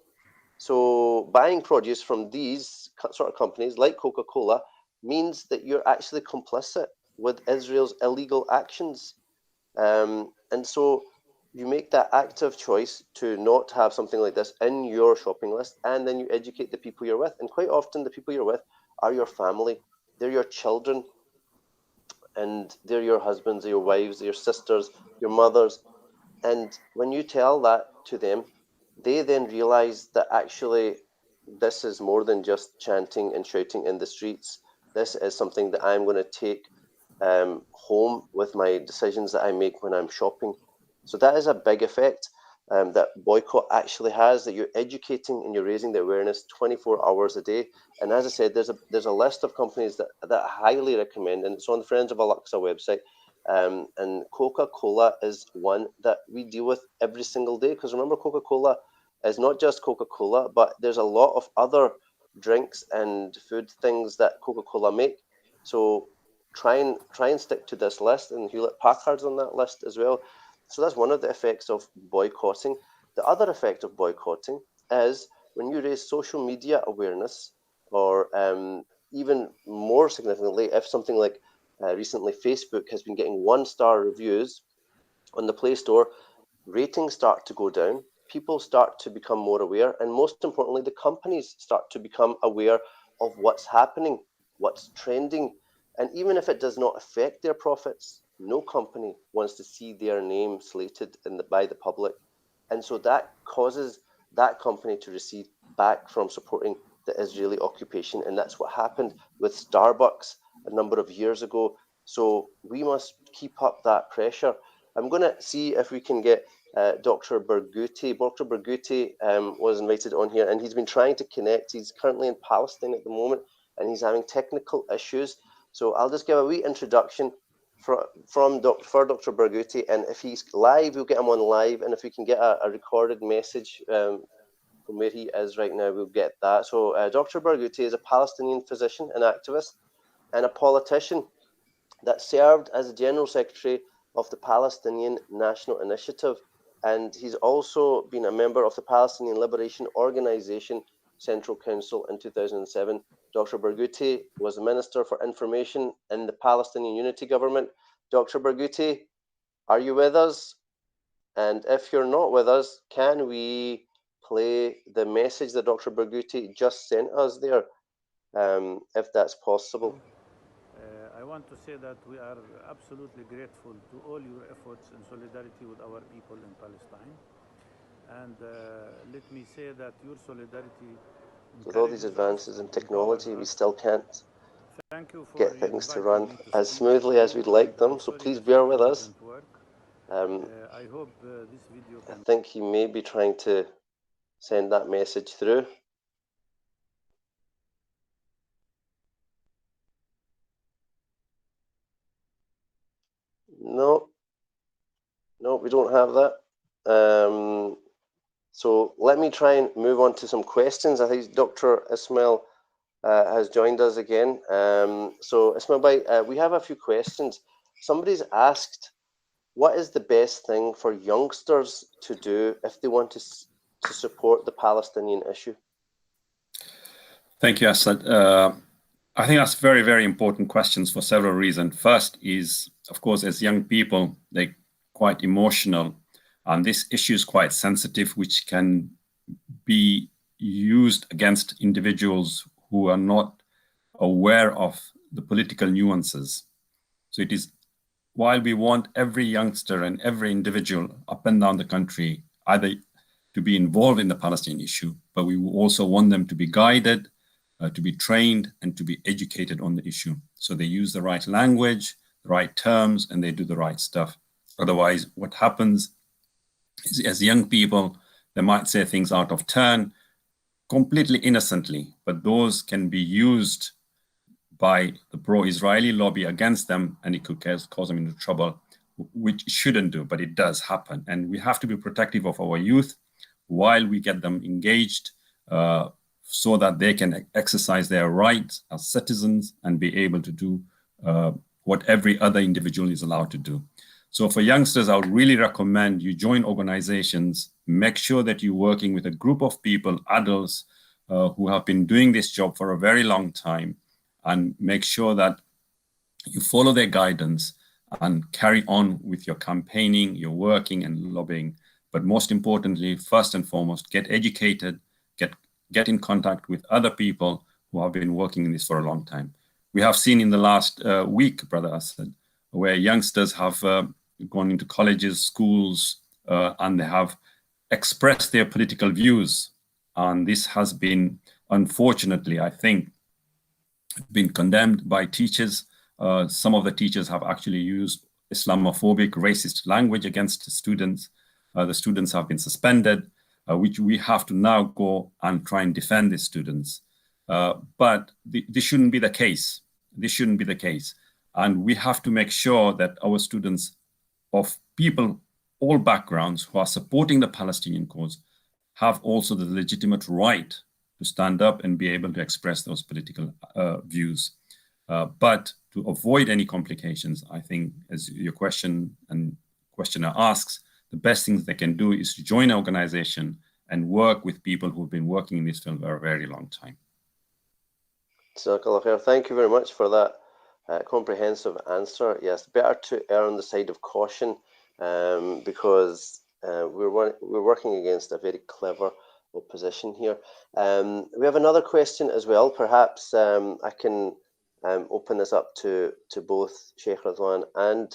So buying produce from these sort of companies like Coca-Cola means that you're actually complicit with Israel's illegal actions. And so you make that active choice to not have something like this in your shopping list, and then you educate the people you're with. And quite often the people you're with are your family. they're your children, and they're your husbands, your wives, your sisters, your mothers. And when you tell that to them, they then realize that actually this is more than just chanting and shouting in the streets. This is something that I'm going to take home with my decisions that I make when I'm shopping. So that is a big effect that boycott actually has, that you're educating and you're raising the awareness 24 hours a day. And as I said, there's a list of companies that I highly recommend, and it's on the Friends of Al-Aqsa website. And Coca-Cola is one that we deal with every single day, because remember, Coca-Cola is not just Coca-Cola, but there's a lot of other drinks and food things that Coca-Cola make. So try and stick to this list, and Hewlett-Packard's on that list as well. So that's one of the effects of boycotting. The other effect of boycotting is when you raise social media awareness, or even more significantly, if something like recently Facebook has been getting 1-star reviews on the Play Store, ratings start to go down, people start to become more aware, and most importantly, the companies start to become aware of what's happening, what's trending. And even if it does not affect their profits, no company wants to see their name slated by the public. And so that causes that company to recede back from supporting the Israeli occupation. And that's what happened with Starbucks a number of years ago. So we must keep up that pressure. I'm going to see if we can get Dr. Barghouti. Dr. Barghouti was invited on here, and he's been trying to connect. He's currently in Palestine at the moment, and he's having technical issues. So I'll just give a wee introduction for Dr. Barghouti, and if he's live, we'll get him on live, and if we can get a recorded message from where he is right now, we'll get that. So Dr. Barghouti is a Palestinian physician and activist, and a politician that served as the General Secretary of the Palestinian National Initiative, and he's also been a member of the Palestinian Liberation Organization Central Council in 2007. Dr. Barghouti was the Minister for Information in the Palestinian Unity Government. Dr. Barghouti, are you with us? And if you're not with us, can we play the message that Dr. Barghouti just sent us there, if that's possible? I want to say that we are absolutely grateful to all your efforts in solidarity with our people in Palestine. And let me say that your solidarity... With all these advances in technology, we still can't get things to run as smoothly as we'd like them, so please bear with us. I hope this video... I think he may be trying to send that message through. No, we don't have that. So let me try and move on to some questions. I think Dr. Ismael has joined us again. So Ismael, we have a few questions. Somebody's asked, what is the best thing for youngsters to do if they want to support the Palestinian issue? Thank you, Asad. I think that's very, very important questions for several reasons. First is, of course, as young people, they're quite emotional, and this issue is quite sensitive, which can be used against individuals who are not aware of the political nuances. So it is, while we want every youngster and every individual up and down the country either to be involved in the Palestinian issue, but we also want them to be guided, to be trained, and to be educated on the issue. So they use the right language, the right terms, and they do the right stuff. Otherwise, what happens is, as young people, they might say things out of turn, completely innocently, but those can be used by the pro-Israeli lobby against them, and it could cause them into trouble, which it shouldn't do, but it does happen. And we have to be protective of our youth while we get them engaged, so that they can exercise their rights as citizens and be able to do what every other individual is allowed to do. So for youngsters, I would really recommend you join organizations, make sure that you're working with a group of people, adults, who have been doing this job for a very long time, and make sure that you follow their guidance and carry on with your campaigning, your working and lobbying. But most importantly, first and foremost, get educated, get in contact with other people who have been working in this for a long time. We have seen in the last week, Brother Asad, where youngsters have gone into colleges, schools, and they have expressed their political views. And this has been, unfortunately, I think, been condemned by teachers. Some of the teachers have actually used Islamophobic, racist language against the students. The students have been suspended, which we have to now go and try and defend the students. But this shouldn't be the case. This shouldn't be the case. And we have to make sure that our students of people, all backgrounds, who are supporting the Palestinian cause have also the legitimate right to stand up and be able to express those political views. But to avoid any complications, I think, as your question and questioner asks, the best things they can do is to join an organization and work with people who've been working in this field for a very long time. Thank you very much for that comprehensive answer. Yes, better to err on the side of caution because we're working against a very clever opposition here. We have another question as well. Perhaps I can open this up to both Shaykh Ruzwan and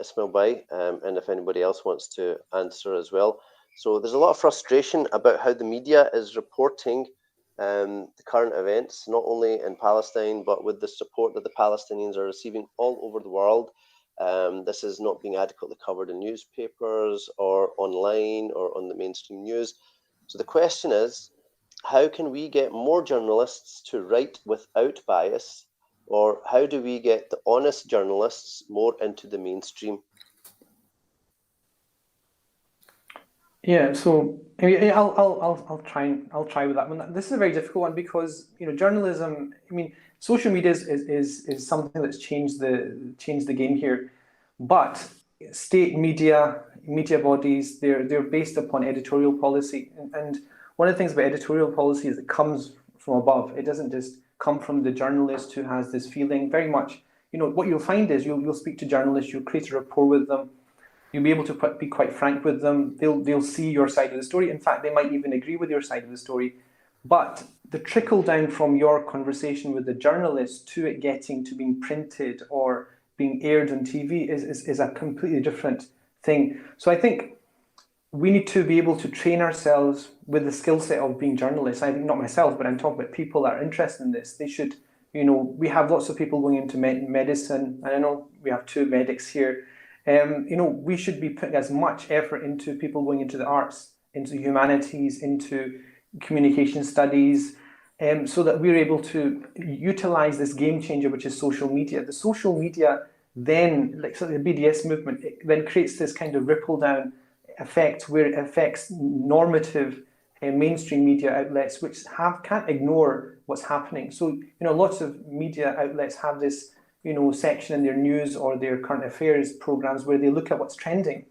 Ismael Bhai, and if anybody else wants to answer as well. So there's a lot of frustration about how the media is reporting the current events, not only in Palestine, but with the support that the Palestinians are receiving all over the world. This is not being adequately covered in newspapers or online or on the mainstream news. So the question is, how can we get more journalists to write without bias, or how do we get the honest journalists more into the mainstream? Yeah, so I'll try with that one. This is a very difficult one because journalism. I mean, social media is something that's changed the game here, but state media bodies they're based upon editorial policy, and one of the things about editorial policy is it comes from above. It doesn't just come from the journalist who has this feeling. Very much, what you'll find is you'll speak to journalists, you'll create a rapport with them. You'll be able to be quite frank with them. They'll see your side of the story. In fact, they might even agree with your side of the story. But the trickle down from your conversation with the journalist to it getting to being printed or being aired on TV is a completely different thing. So I think we need to be able to train ourselves with the skill set of being journalists. I think not myself, but I'm talking about people that are interested in this. They should, we have lots of people going into medicine, and I know we have 2 medics here. We should be putting as much effort into people going into the arts, into humanities, into communication studies, so that we're able to utilize this game changer, which is social media. The social media then, like sort of the BDS movement, it then creates this kind of ripple down effect where it affects normative mainstream media outlets, which can't ignore what's happening. So, lots of media outlets have this section in their news or their current affairs programs where they look at what's trending.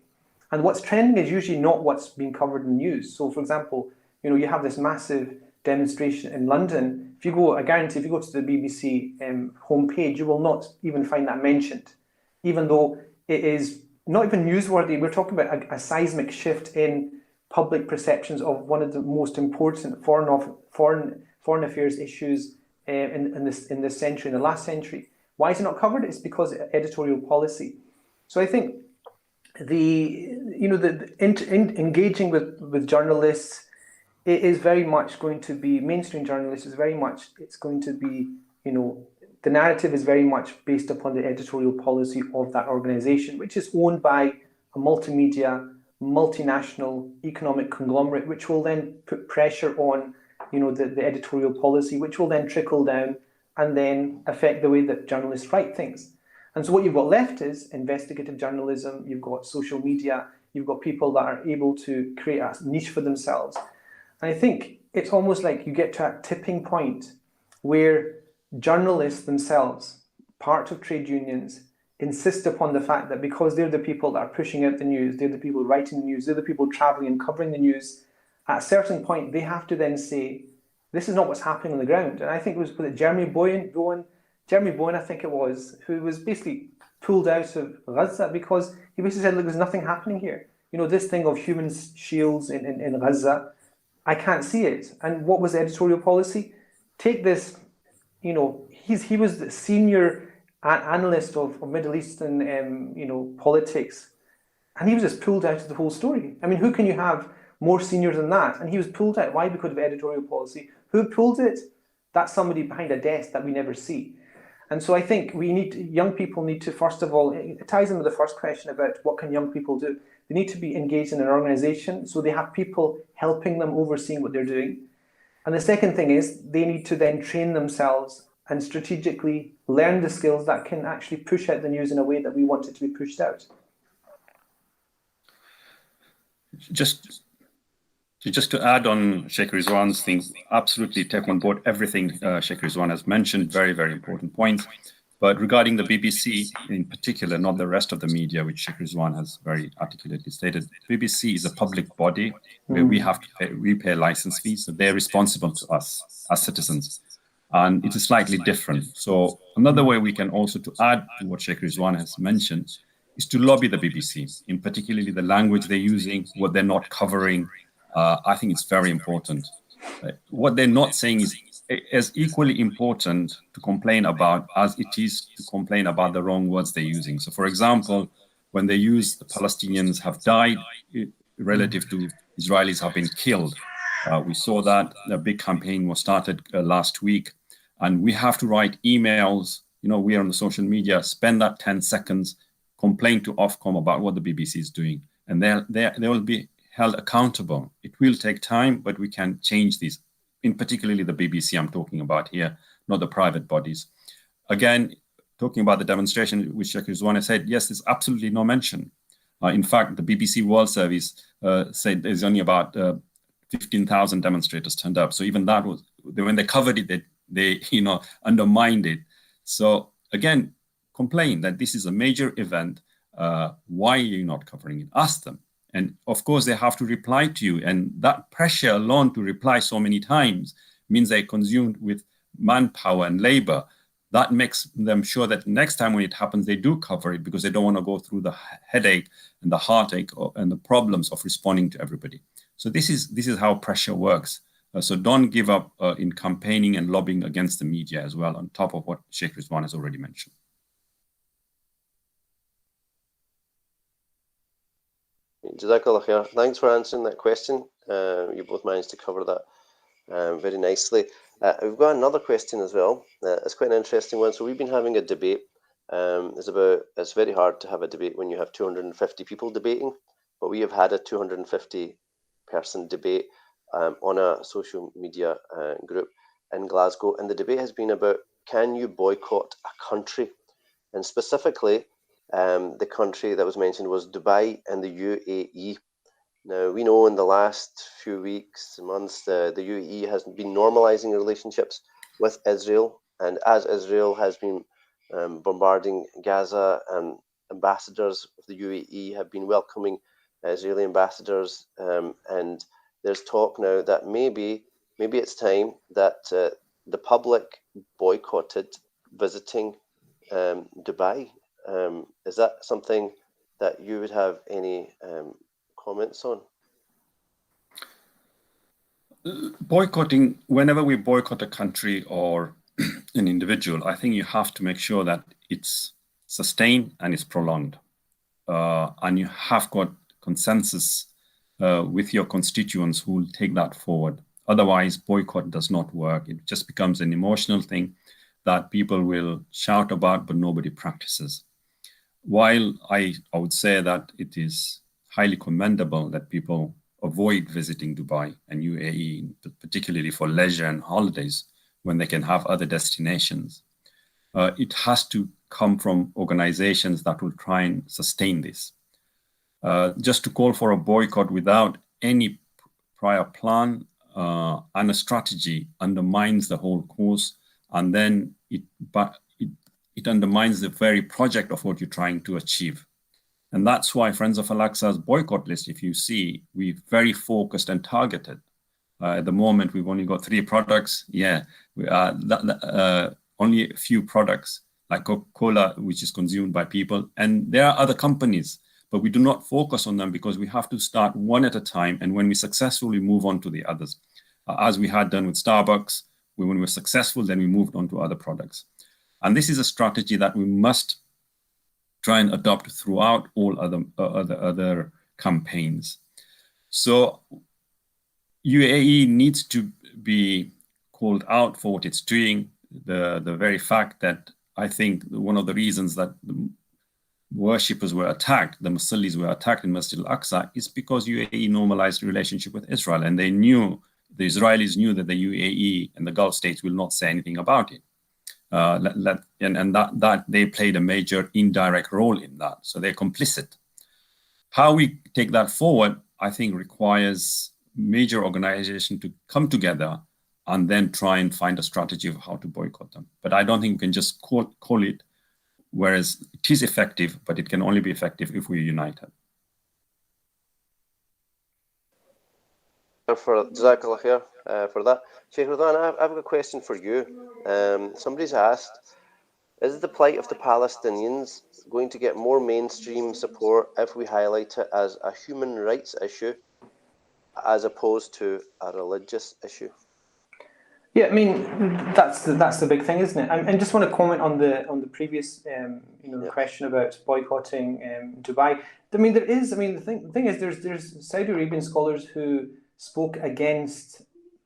And what's trending is usually not what's being covered in the news. So, for example, you have this massive demonstration in London. I guarantee if you go to the BBC homepage, you will not even find that mentioned, even though it is not even newsworthy. We're talking about a seismic shift in public perceptions of one of the most important foreign affairs issues in this century, in the last century. Why is it not covered? It's because of editorial policy. So I think engaging with journalists, it is very much going to be, mainstream journalists is very much, it's going to be, the narrative is very much based upon the editorial policy of that organization, which is owned by a multimedia, multinational economic conglomerate, which will then put pressure on, the editorial policy, which will then trickle down and then affect the way that journalists write things. And so what you've got left is investigative journalism, you've got social media, you've got people that are able to create a niche for themselves. And I think it's almost like you get to a tipping point where journalists themselves, part of trade unions, insist upon the fact that because they're the people that are pushing out the news, they're the people writing the news, they're the people traveling and covering the news, at a certain point they have to then say, this is not what's happening on the ground. And I think was it Jeremy Bowen, I think it was, who was basically pulled out of Gaza because he basically said, look, there's nothing happening here. This thing of human shields in Gaza, I can't see it. And what was the editorial policy? Take this you know, he was the senior analyst of Middle Eastern, you know, politics, and he was just pulled out of the whole story. I mean, who can you have more senior than that? And he was pulled out. Why? Because of editorial policy. Who pulled it? That's somebody behind a desk that we never see. And so I think young people need to, first of all, it ties in with the first question about what can young people do. They need to be engaged in an organization so they have people helping them, overseeing what they're doing. And the second thing is they need to then train themselves and strategically learn the skills that can actually push out the news in a way that we want it to be pushed out. Just to add on Shaykh Ruzwan's thing, absolutely take on board everything Shaykh Ruzwan has mentioned, very, very important points. But regarding the BBC in particular, not the rest of the media, which Shaykh Ruzwan has very articulately stated, BBC is a public body where we have to pay license fees, so they're responsible to us as citizens. And it is slightly different. So another way we can also, to add to what Shaykh Ruzwan has mentioned, is to lobby the BBC, in particularly the language they're using, what they're not covering. I think it's very important. What they're not saying is as equally important to complain about as it is to complain about the wrong words they're using. So for example, when they use the Palestinians have died relative to Israelis have been killed, we saw that a big campaign was started last week, and we have to write emails, you know, we are on the social media, spend that 10 seconds, complain to Ofcom about what the BBC is doing, and they will be held accountable. It will take time, but we can change these. In particularly the BBC I'm talking about here, not the private bodies. Again, talking about the demonstration, which Shaykh Ruzwan said, yes, there's absolutely no mention. In fact, the BBC World Service said there's only about 15,000 demonstrators turned up. So even that was, when they covered it, they you know, undermined it. So again, complain that this is a major event. Why are you not covering it? Ask them. And of course, they have to reply to you. And that pressure alone to reply so many times means they're consumed with manpower and labor. That makes them sure that next time when it happens, they do cover it because they don't want to go through the headache and the heartache and the problems of responding to everybody. So this is how pressure works. So don't give up in campaigning and lobbying against the media as well, on top of what Shaykh Ruzwan has already mentioned. Jazakallah khair. Thanks for answering that question. You both managed to cover that very nicely. We've got another question as well. It's quite an interesting one. So we've been having a debate. It's very hard to have a debate when you have 250 people debating, but we have had a 250-person debate on a social media group in Glasgow, and the debate has been about, can you boycott a country? And specifically, the country that was mentioned was Dubai and the UAE. Now, we know in the last few weeks and months, the UAE has been normalizing relationships with Israel. And as Israel has been bombarding Gaza, ambassadors of the UAE have been welcoming Israeli ambassadors. And there's talk now that maybe it's time that the public boycotted visiting Dubai. Is that something that you would have any comments on? Boycotting, whenever we boycott a country or an individual, I think you have to make sure that it's sustained and it's prolonged. And you have got consensus with your constituents who will take that forward. Otherwise, boycott does not work. It just becomes an emotional thing that people will shout about, but nobody practices. While I would say that it is highly commendable that people avoid visiting Dubai and UAE, particularly for leisure and holidays, when they can have other destinations, it has to come from organizations that will try and sustain this. Just to call for a boycott without any prior plan and a strategy undermines the whole course, and then it undermines the very project of what you're trying to achieve. And that's why Friends of Al-Aqsa's boycott list, if you see, we're very focused and targeted. At the moment, we've only got 3 products. Yeah, only a few products like Coca-Cola, which is consumed by people. And there are other companies, but we do not focus on them because we have to start one at a time. And when we successfully move on to the others, as we had done with Starbucks, when we were successful, then we moved on to other products. And this is a strategy that we must try and adopt throughout all other campaigns. So UAE needs to be called out for what it's doing. The very fact that I think one of the reasons that the worshippers were attacked, the Musallis were attacked in Masjid Al-Aqsa, is because UAE normalized the relationship with Israel, and they knew, the Israelis knew that the UAE and the Gulf states will not say anything about it. And that they played a major indirect role in that. So they're complicit. How we take that forward, I think, requires major organization to come together and then try and find a strategy of how to boycott them. But I don't think we can just call it, whereas it is effective, but it can only be effective if we're united. Jazakallah khair for that. Shaykh Ruzwan, I've got a question for you. Somebody's asked, is the plight of the Palestinians going to get more mainstream support if we highlight it as a human rights issue as opposed to a religious issue? Yeah, I mean, that's the big thing, isn't it? I just want to comment on the previous question about boycotting Dubai. I mean, the thing is, there's Saudi Arabian scholars who spoke against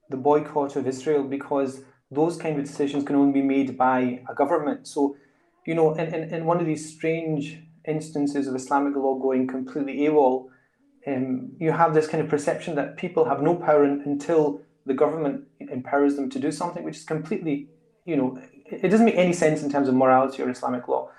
the boycott of Israel because those kind of decisions can only be made by a government. So, in one of these strange instances of Islamic law going completely AWOL, you have this kind of perception that people have no power until the government empowers them to do something, which is completely, it doesn't make any sense in terms of morality or Islamic law.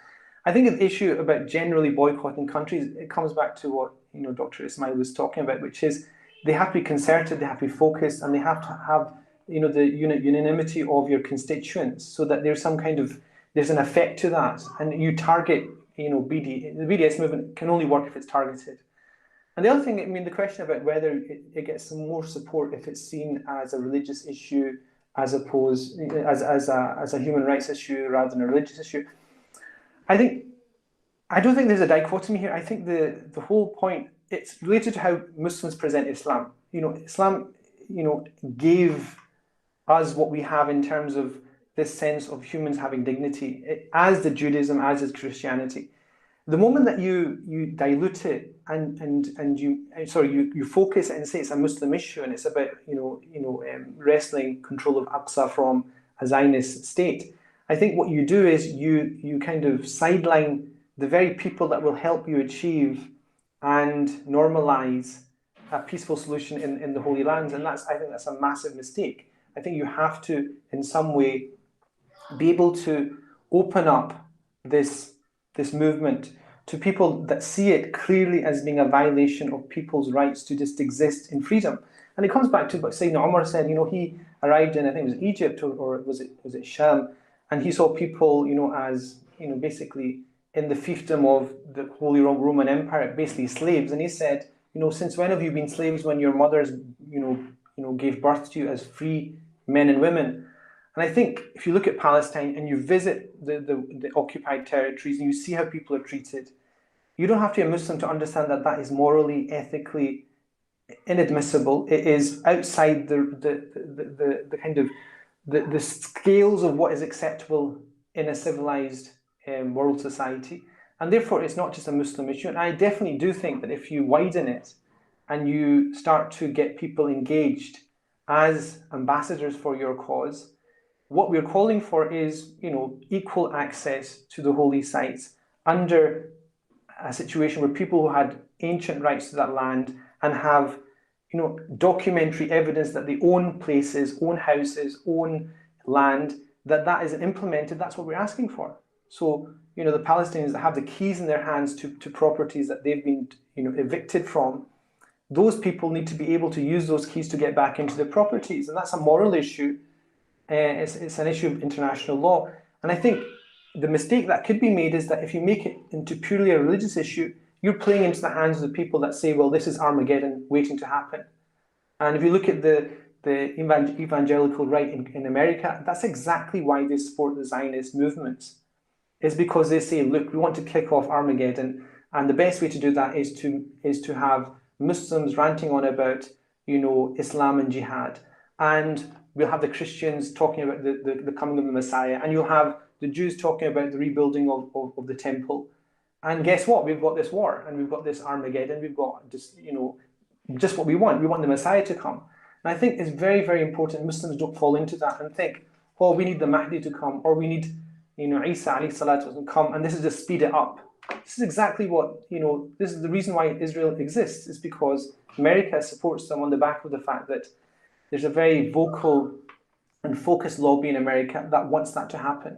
I think the issue about generally boycotting countries, it comes back to what, Dr. Ismael was talking about, which is they have to be concerted, they have to be focused, and they have to have, the unanimity of your constituents so that there's an effect to that. And you target, the BDS movement can only work if it's targeted. And the other thing, the question about whether it gets some more support if it's seen as a religious issue as opposed as a human rights issue rather than a religious issue. I don't think there's a dichotomy here. I think the whole point, it's related to how Muslims present Islam. Islam, gave us what we have in terms of this sense of humans having dignity, as did Judaism, as is Christianity. The moment that you dilute it and you focus it and say it's a Muslim issue and it's about wresting control of Aqsa from a Zionist state, I think what you do is you kind of sideline the very people that will help you achieve and normalize a peaceful solution in the Holy Lands, and I think that's a massive mistake. I think you have to, in some way, be able to open up this movement to people that see it clearly as being a violation of people's rights to just exist in freedom. And it comes back to what Sayyidina Umar said. He arrived in, I think it was Egypt or was it Sham, and he saw people, as basically in the fiefdom of the Holy Roman Empire, basically slaves. And he said, since when have you been slaves when your mothers, gave birth to you as free men and women? And I think if you look at Palestine and you visit the occupied territories and you see how people are treated, you don't have to be a Muslim to understand that that is morally, ethically inadmissible. It is outside the kind of the scales of what is acceptable in a civilized world society. And therefore, it's not just a Muslim issue. And I definitely do think that if you widen it and you start to get people engaged as ambassadors for your cause, what we're calling for is, equal access to the holy sites under a situation where people who had ancient rights to that land and have, documentary evidence that they own places, own houses, own land, that is implemented. That's what we're asking for. So, the Palestinians that have the keys in their hands to properties that they've been, evicted from, those people need to be able to use those keys to get back into their properties. And that's a moral issue. It's an issue of international law. And I think the mistake that could be made is that if you make it into purely a religious issue, you're playing into the hands of the people that say, well, this is Armageddon waiting to happen. And if you look at the evangelical right in America, that's exactly why they support the Zionist movements. It's because they say, look, we want to kick off Armageddon, and the best way to do that is to have Muslims ranting on about, Islam and jihad. And we'll have the Christians talking about the coming of the Messiah, and you'll have the Jews talking about the rebuilding of the temple. And guess what? We've got this war, and we've got this Armageddon. We've got just, just what we want. We want the Messiah to come. And I think it's very, very important Muslims don't fall into that and think, oh, we need the Mahdi to come, or we need, Isa alayhi salatu to come, and this is just speed it up. This is exactly what, this is the reason why Israel exists, is because America supports them on the back of the fact that there's a very vocal and focused lobby in America that wants that to happen.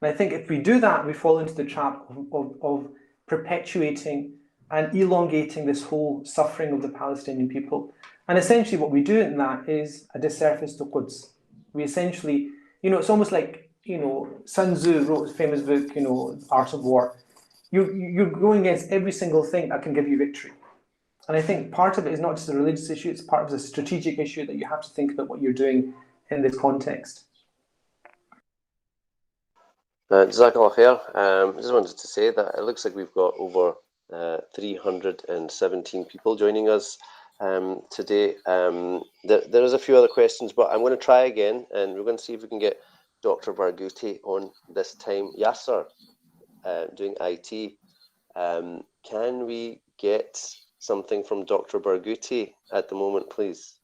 And I think if we do that, we fall into the trap of perpetuating and elongating this whole suffering of the Palestinian people. And essentially what we do in that is a disservice to Quds. We essentially, it's almost like, Sun Tzu wrote his famous book, Art of War. You're going against every single thing that can give you victory. And I think part of it is not just a religious issue, it's part of the strategic issue that you have to think about what you're doing in this context. Jazakallah khair. I just wanted to say that it looks like we've got over 317 people joining us today. There is a few other questions, but I'm going to try again, and we're going to see if we can get Dr. Barghouti on this time. Yasser, doing IT. Can we get something from Dr. Barghouti at the moment, please?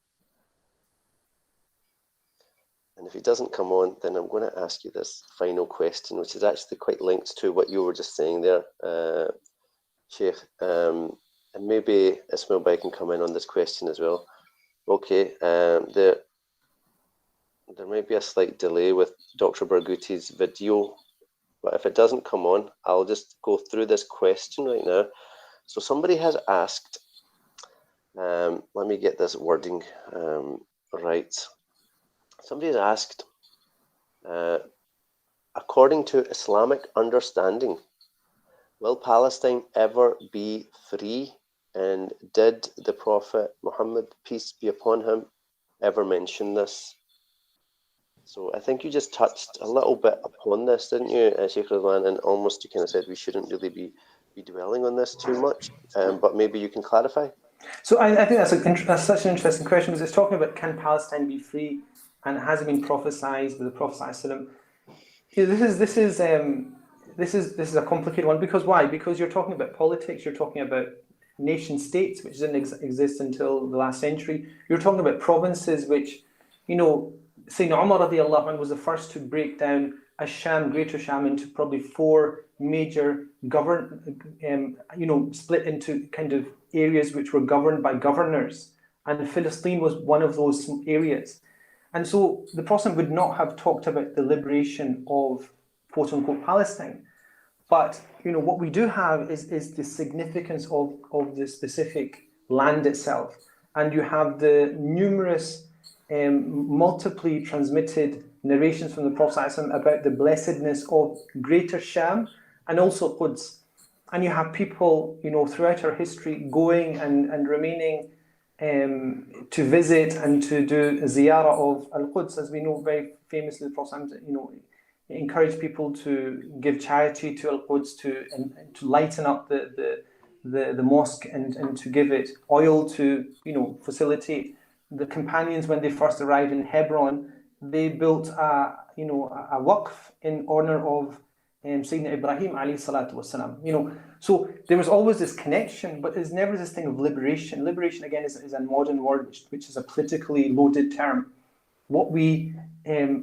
And if he doesn't come on, then I'm going to ask you this final question, which is actually quite linked to what you were just saying there, Shaykh. And maybe Ismael Bay can come in on this question as well. Okay, there might be a slight delay with Dr. Barghouti's video, but if it doesn't come on, I'll just go through this question right now. So somebody has asked, let me get this wording right. Somebody has asked, according to Islamic understanding, will Palestine ever be free? And did the Prophet Muhammad, peace be upon him, ever mention this? So I think you just touched a little bit upon this, didn't you, Shaykh Ruzwan? And almost you kind of said we shouldn't really be dwelling on this too much, but maybe you can clarify. So I think that's such an interesting question, because it's talking about, can Palestine be free, and has it been prophesied by the Prophet ﷺ? This is a complicated one, because why? Because you're talking about politics, you're talking about nation states, which didn't exist until the last century. You're talking about provinces, which, Sayyidina Umar radiallahu anhu was the first to break down Sham, Greater Sham, into probably 4 major split into kind of areas which were governed by governors, and Palestine was one of those areas. And so the Prophet would not have talked about the liberation of quote unquote Palestine. But what we do have is the significance of the specific land itself. And you have the numerous multiply transmitted narrations from the Prophet ﷺ about the blessedness of Greater Sham and also Quds. And you have people, throughout our history going and remaining to visit and to do ziyarah of Al-Quds. As we know very famously, the Prophet encouraged people to give charity to Al-Quds, to lighten up the mosque and to give it oil to facilitate. The companions, when they first arrived in Hebron, they built a waqf in honor of Sayyidina Ibrahim alayhi salatu wasalam. So there was always this connection, but there's never this thing of liberation. Liberation, again, is a modern word, which is a politically loaded term. What we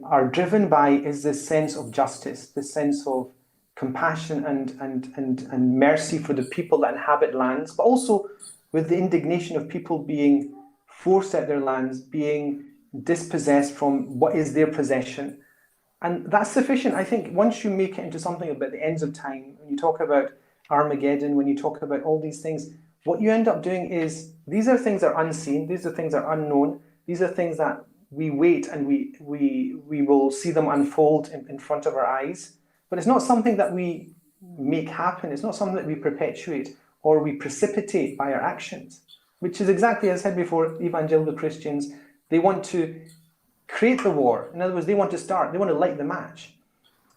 are driven by is this sense of justice, this sense of compassion and mercy for the people that inhabit lands, but also with the indignation of people being forced out their lands, being dispossessed from what is their possession. And that's sufficient. I think once you make it into something about the ends of time, when you talk about Armageddon, when you talk about all these things, what you end up doing is, these are things that are unseen, these are things that are unknown, these are things that we wait and we will see them unfold in front of our eyes. But it's not something that we make happen, it's not something that we perpetuate or we precipitate by our actions, which is exactly, as I said before, evangelical Christians, they want to create the war. In other words, they want to light the match.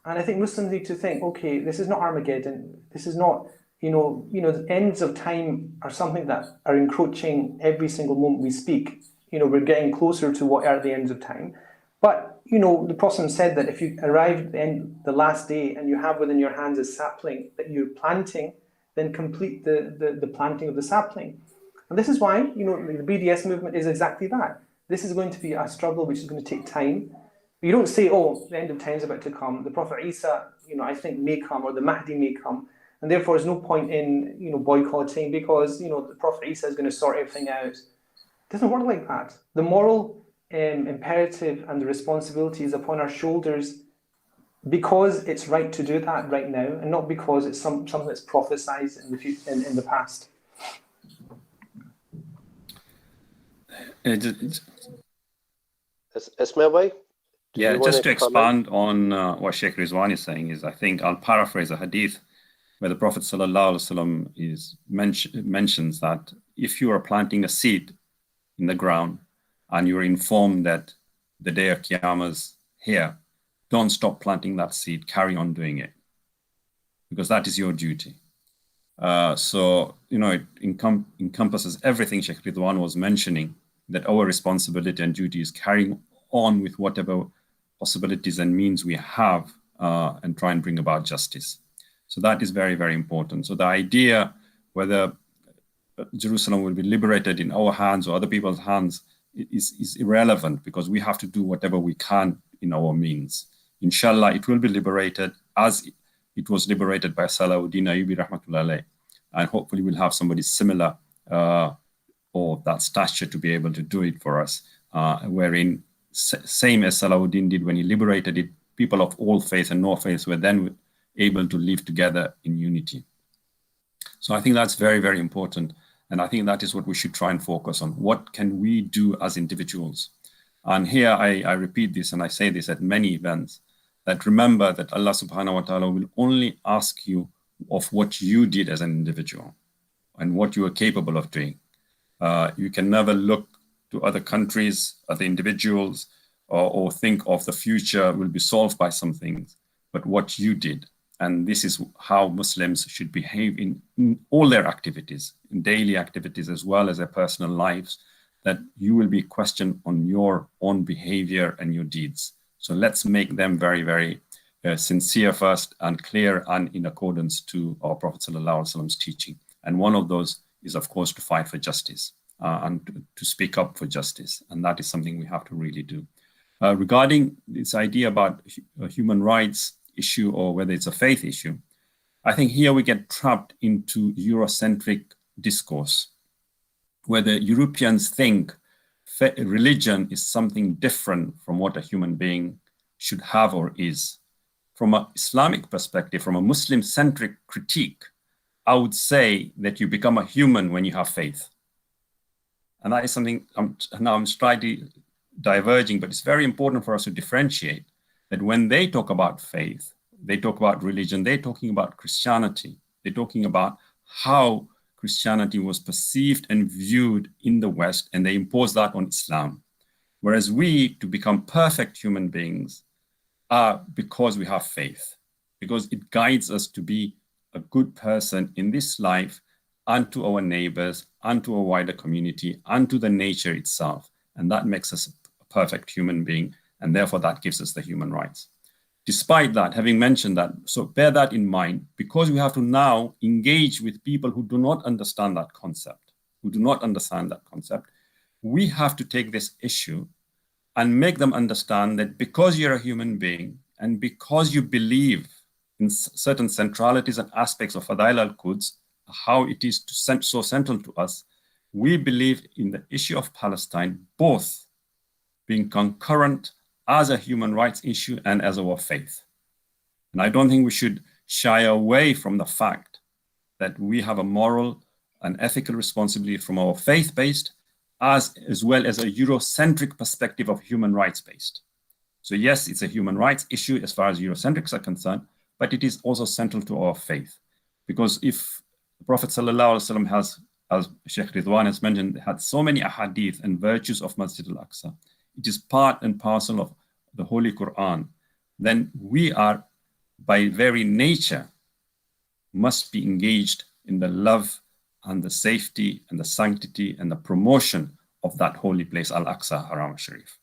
And I think Muslims need to think, okay, this is not Armageddon. This is not, the ends of time are something that are encroaching every single moment we speak. We're getting closer to what are the ends of time. But, you know, the Prophet said that if you arrive at the end, the last day, and you have within your hands a sapling that you're planting, then complete the planting of the sapling. And this is why, you know, the BDS movement is exactly that. This is going to be a struggle which is going to take time. You don't say, oh, the end of time is about to come. The Prophet Isa, you know, I think may come, or the Mahdi may come. And therefore, there's no point in, you know, boycotting because, you know, the Prophet Isa is going to sort everything out. It doesn't work like that. The moral imperative and the responsibility is upon our shoulders because it's right to do that right now, and not because it's something that's prophesied in the past. Ismael bhai? Yeah, just to expand on what Shaykh Ruzwan is saying is, I think I'll paraphrase a hadith where the Prophet ﷺ mentions that if you are planting a seed in the ground and you're informed that the day of Qiyamah is here, don't stop planting that seed, carry on doing it, because that is your duty. So, you know, it encompasses everything Shaykh Ridwan was mentioning, that our responsibility and duty is carrying on with whatever possibilities and means we have and try and bring about justice. So that is very, very important. So the idea whether Jerusalem will be liberated in our hands or other people's hands is irrelevant, because we have to do whatever we can in our means. Inshallah, it will be liberated as it was liberated by Salahuddin Ayyubi rahmatullah alayh. And hopefully we'll have somebody similar or that stature to be able to do it for us, wherein same as Salahuddin did when he liberated it, people of all faiths and no faiths were then able to live together in unity. So I think that's very, very important. And I think that is what we should try and focus on. What can we do as individuals? And here I repeat this, and I say this at many events, that remember that Allah subhanahu wa ta'ala will only ask you of what you did as an individual and what you are capable of doing. You can never look to other countries, other individuals, or think of the future will be solved by some things, but what you did. And this is how Muslims should behave in all their activities, in daily activities as well as their personal lives, that you will be questioned on your own behavior and your deeds. So let's make them very, very sincere first and clear and in accordance to our Prophet ﷺ's teaching. And one of those is, of course, to fight for justice and to speak up for justice. And that is something we have to really do. Regarding this idea about human rights issue or whether it's a faith issue, I think here we get trapped into Eurocentric discourse, where the Europeans think religion is something different from what a human being should have or is. From an Islamic perspective, from a Muslim-centric critique, I would say that you become a human when you have faith. And that is something I'm slightly diverging, but it's very important for us to differentiate that when they talk about faith, they talk about religion, they're talking about Christianity. They're talking about how Christianity was perceived and viewed in the West, and they impose that on Islam. Whereas we, to become perfect human beings, are because we have faith, because it guides us to be a good person in this life and to our neighbors and to a wider community and to the nature itself. And that makes us a perfect human being, and therefore that gives us the human rights. Despite that, having mentioned that, so bear that in mind, because we have to now engage with people who do not understand that concept, we have to take this issue and make them understand that because you're a human being and because you believe in certain centralities and aspects of Fadail al-Quds, how it is so central to us, we believe in the issue of Palestine, both being concurrent as a human rights issue and as our faith. And I don't think we should shy away from the fact that we have a moral and ethical responsibility from our faith-based as well as a Eurocentric perspective of human rights-based. So yes, it's a human rights issue as far as Eurocentrics are concerned, but it is also central to our faith. Because if the Prophet ﷺ has, as Shaykh Ridwan has mentioned, had so many ahadith and virtues of Masjid Al-Aqsa, it is part and parcel of the Holy Quran, then we are, by very nature, must be engaged in the love and the safety and the sanctity and the promotion of that holy place, Al-Aqsa Haram Sharif.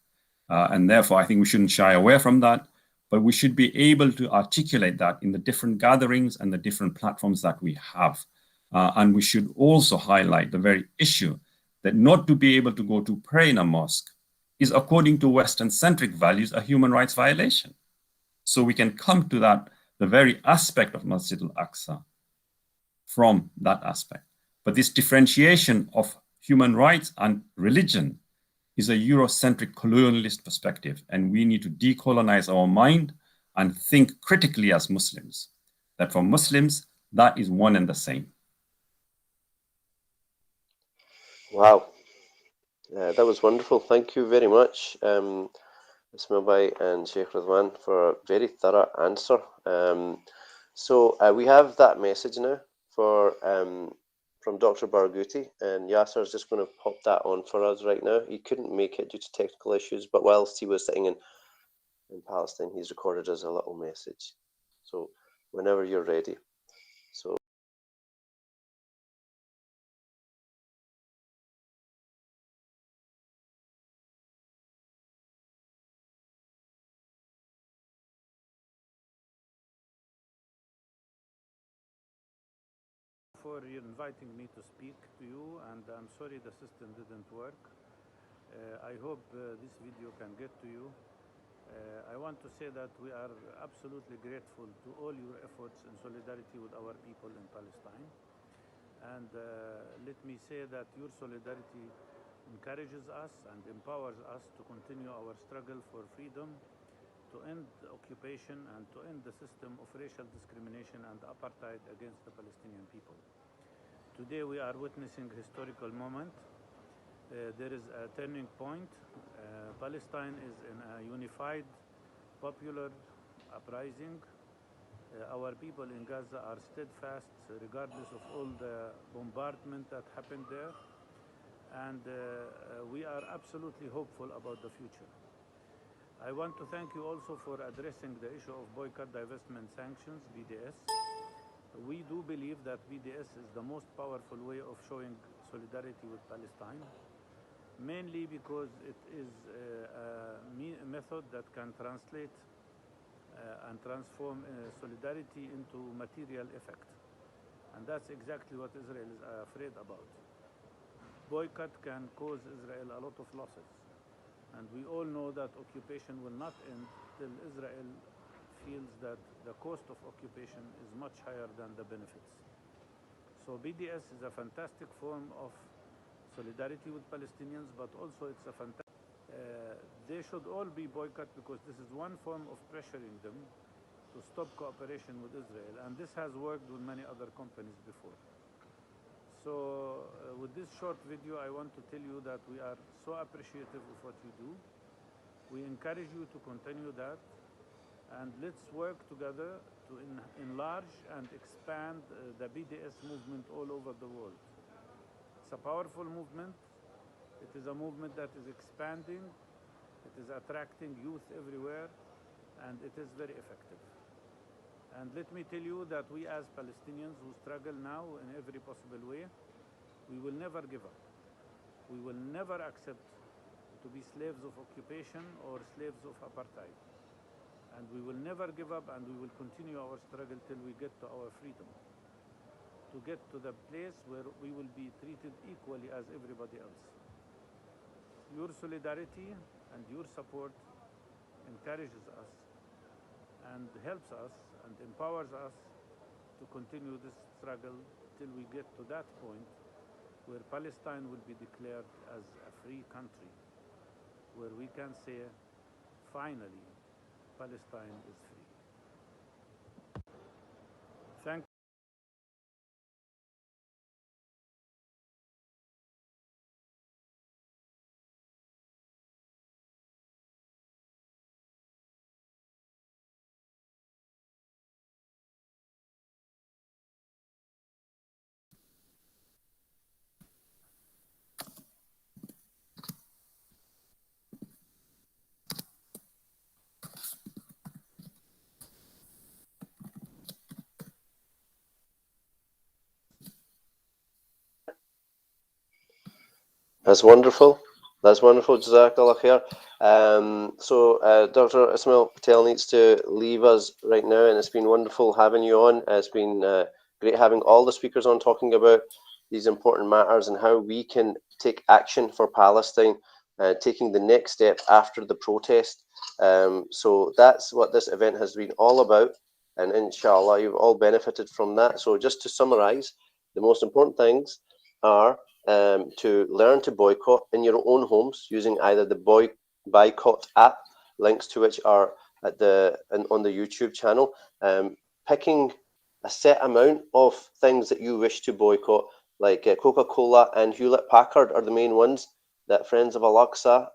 And therefore, I think we shouldn't shy away from that, but we should be able to articulate that in the different gatherings and the different platforms that we have. And we should also highlight the very issue that not to be able to go to pray in a mosque is, according to Western-centric values, a human rights violation. So we can come to that, the very aspect of Masjid al-Aqsa from that aspect. But this differentiation of human rights and religion is a Eurocentric colonialist perspective, and we need to decolonize our mind and think critically as Muslims, that for Muslims, that is one and the same. Wow, that was wonderful. Thank you very much, Ismael Bhai and Shaykh Ruzwan, for a very thorough answer. So we have that message now for from Dr. Barghouti, and Yasser is just going to pop that on for us right now. He couldn't make it due to technical issues, but whilst he was sitting in Palestine, he's recorded us a little message. So whenever you're ready. So. For inviting me to speak to you, and I'm sorry the system didn't work. I hope this video can get to you. I want to say that we are absolutely grateful to all your efforts in solidarity with our people in Palestine. And let me say that your solidarity encourages us and empowers us to continue our struggle for freedom, to end the occupation and to end the system of racial discrimination and apartheid against the Palestinian people. Today we are witnessing a historical moment. There is a turning point. Palestine is in a unified, popular uprising. Our people in Gaza are steadfast regardless of all the bombardment that happened there. And we are absolutely hopeful about the future. I want to thank you also for addressing the issue of boycott, divestment, sanctions, BDS. We do believe that BDS is the most powerful way of showing solidarity with Palestine, mainly because it is a method that can translate and transform solidarity into material effect. And that's exactly what Israel is afraid about. Boycott can cause Israel a lot of losses. And we all know that occupation will not end till Israel feels that the cost of occupation is much higher than the benefits. So BDS is a fantastic form of solidarity with Palestinians, but also it's a fantastic... they should all be boycott because this is one form of pressuring them to stop cooperation with Israel. And this has worked with many other companies before. So with this short video, I want to tell you that we are so appreciative of what you do. We encourage you to continue that, and let's work together to enlarge and expand the BDS movement all over the world. It's a powerful movement. It is a movement that is expanding. It is attracting youth everywhere, and it is very effective. And let me tell you that we as Palestinians who struggle now in every possible way, we will never give up. We will never accept to be slaves of occupation or slaves of apartheid. And we will never give up, and we will continue our struggle till we get to our freedom. To get to the place where we will be treated equally as everybody else. Your solidarity and your support encourages us and helps us and empowers us to continue this struggle till we get to that point where Palestine will be declared as a free country, where we can say, finally, Palestine is free. Thank you. That's wonderful. That's wonderful, Jazakallah khair. So Dr. Ismael Patel needs to leave us right now, and it's been wonderful having you on. It's been great having all the speakers on talking about these important matters and how we can take action for Palestine, taking the next step after the protest. So that's what this event has been all about, and inshallah you've all benefited from that. So just to summarize, the most important things are to learn to boycott in your own homes using either the Boycott app, links to which are at on the YouTube channel, picking a set amount of things that you wish to boycott, like Coca-Cola and Hewlett-Packard are the main ones that Friends of Al-Aqsa,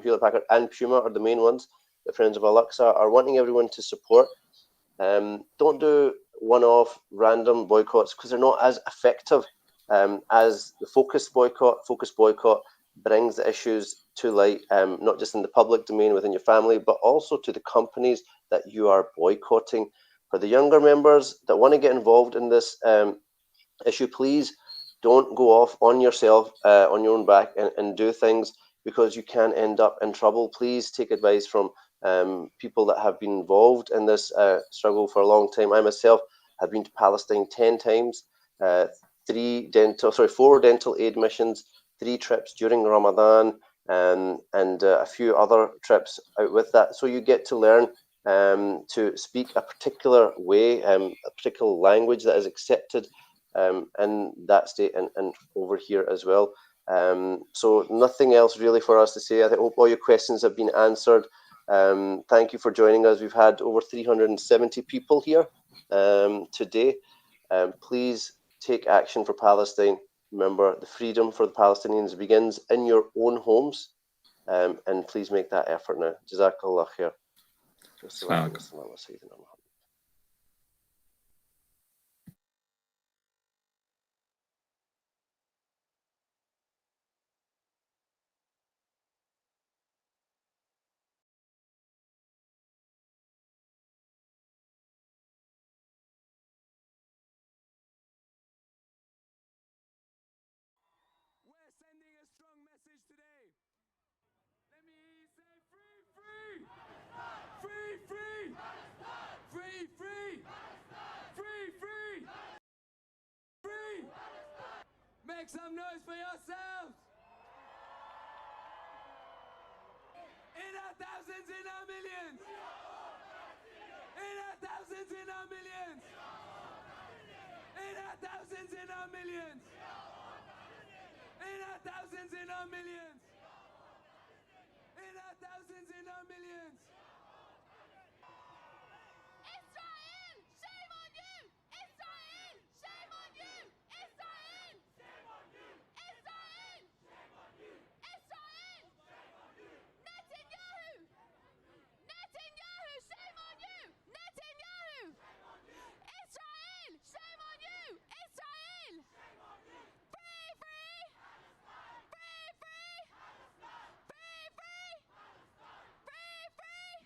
Hewlett-Packard and Puma are the main ones that Friends of Al-Aqsa are wanting everyone to support. Don't do one-off random boycotts because they're not as effective as the focused boycott. Focused boycott brings the issues to light, not just in the public domain within your family, but also to the companies that you are boycotting. For the younger members that want to get involved in this issue, please don't go off on yourself, on your own back, and do things because you can end up in trouble. Please take advice from people that have been involved in this struggle for a long time. I myself have been to Palestine 10 times, 4 dental aid missions, 3 trips during Ramadan, and a few other trips out with that. So you get to learn to speak a particular way, a particular language that is accepted in that state and over here as well. So nothing else really for us to say. I hope all your questions have been answered. Thank you for joining us. We've had over 370 people here today. Please take action for Palestine. Remember, the freedom for the Palestinians begins in your own homes, and please make that effort now. Jazakallah khair. Make some noise for yourselves! In our thousands, in our millions! In our thousands, in our millions! In our thousands, in our millions! In our thousands, in our millions! In our thousands, in our millions! Israel! Shame on you! Israel! Shame on you! Israel! Shame on you! Israel! Shame on you! Israel! Shame on you! Netanyahu! Netanyahu! Shame on you! Netanyahu! Shame on you! Israel! Shame on you! Israel! Shame on you! Free, free! Palestine! Free, free! Palestine! Free, free! Palestine! Free, free! Palestine!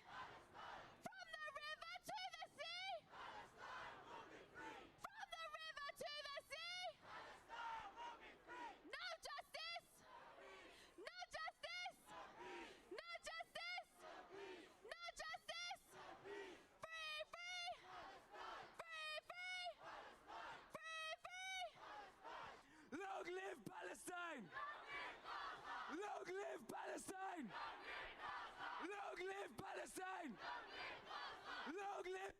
From the river to the sea! Palestine will be free! From the river to the sea! Palestine will be free! No justice! No justice! No justice! No justice! Free, free! Palestine! Free, free! Palestine! Free, free! Long live Palestine! Long live Palestine! Long live Palestine! Long live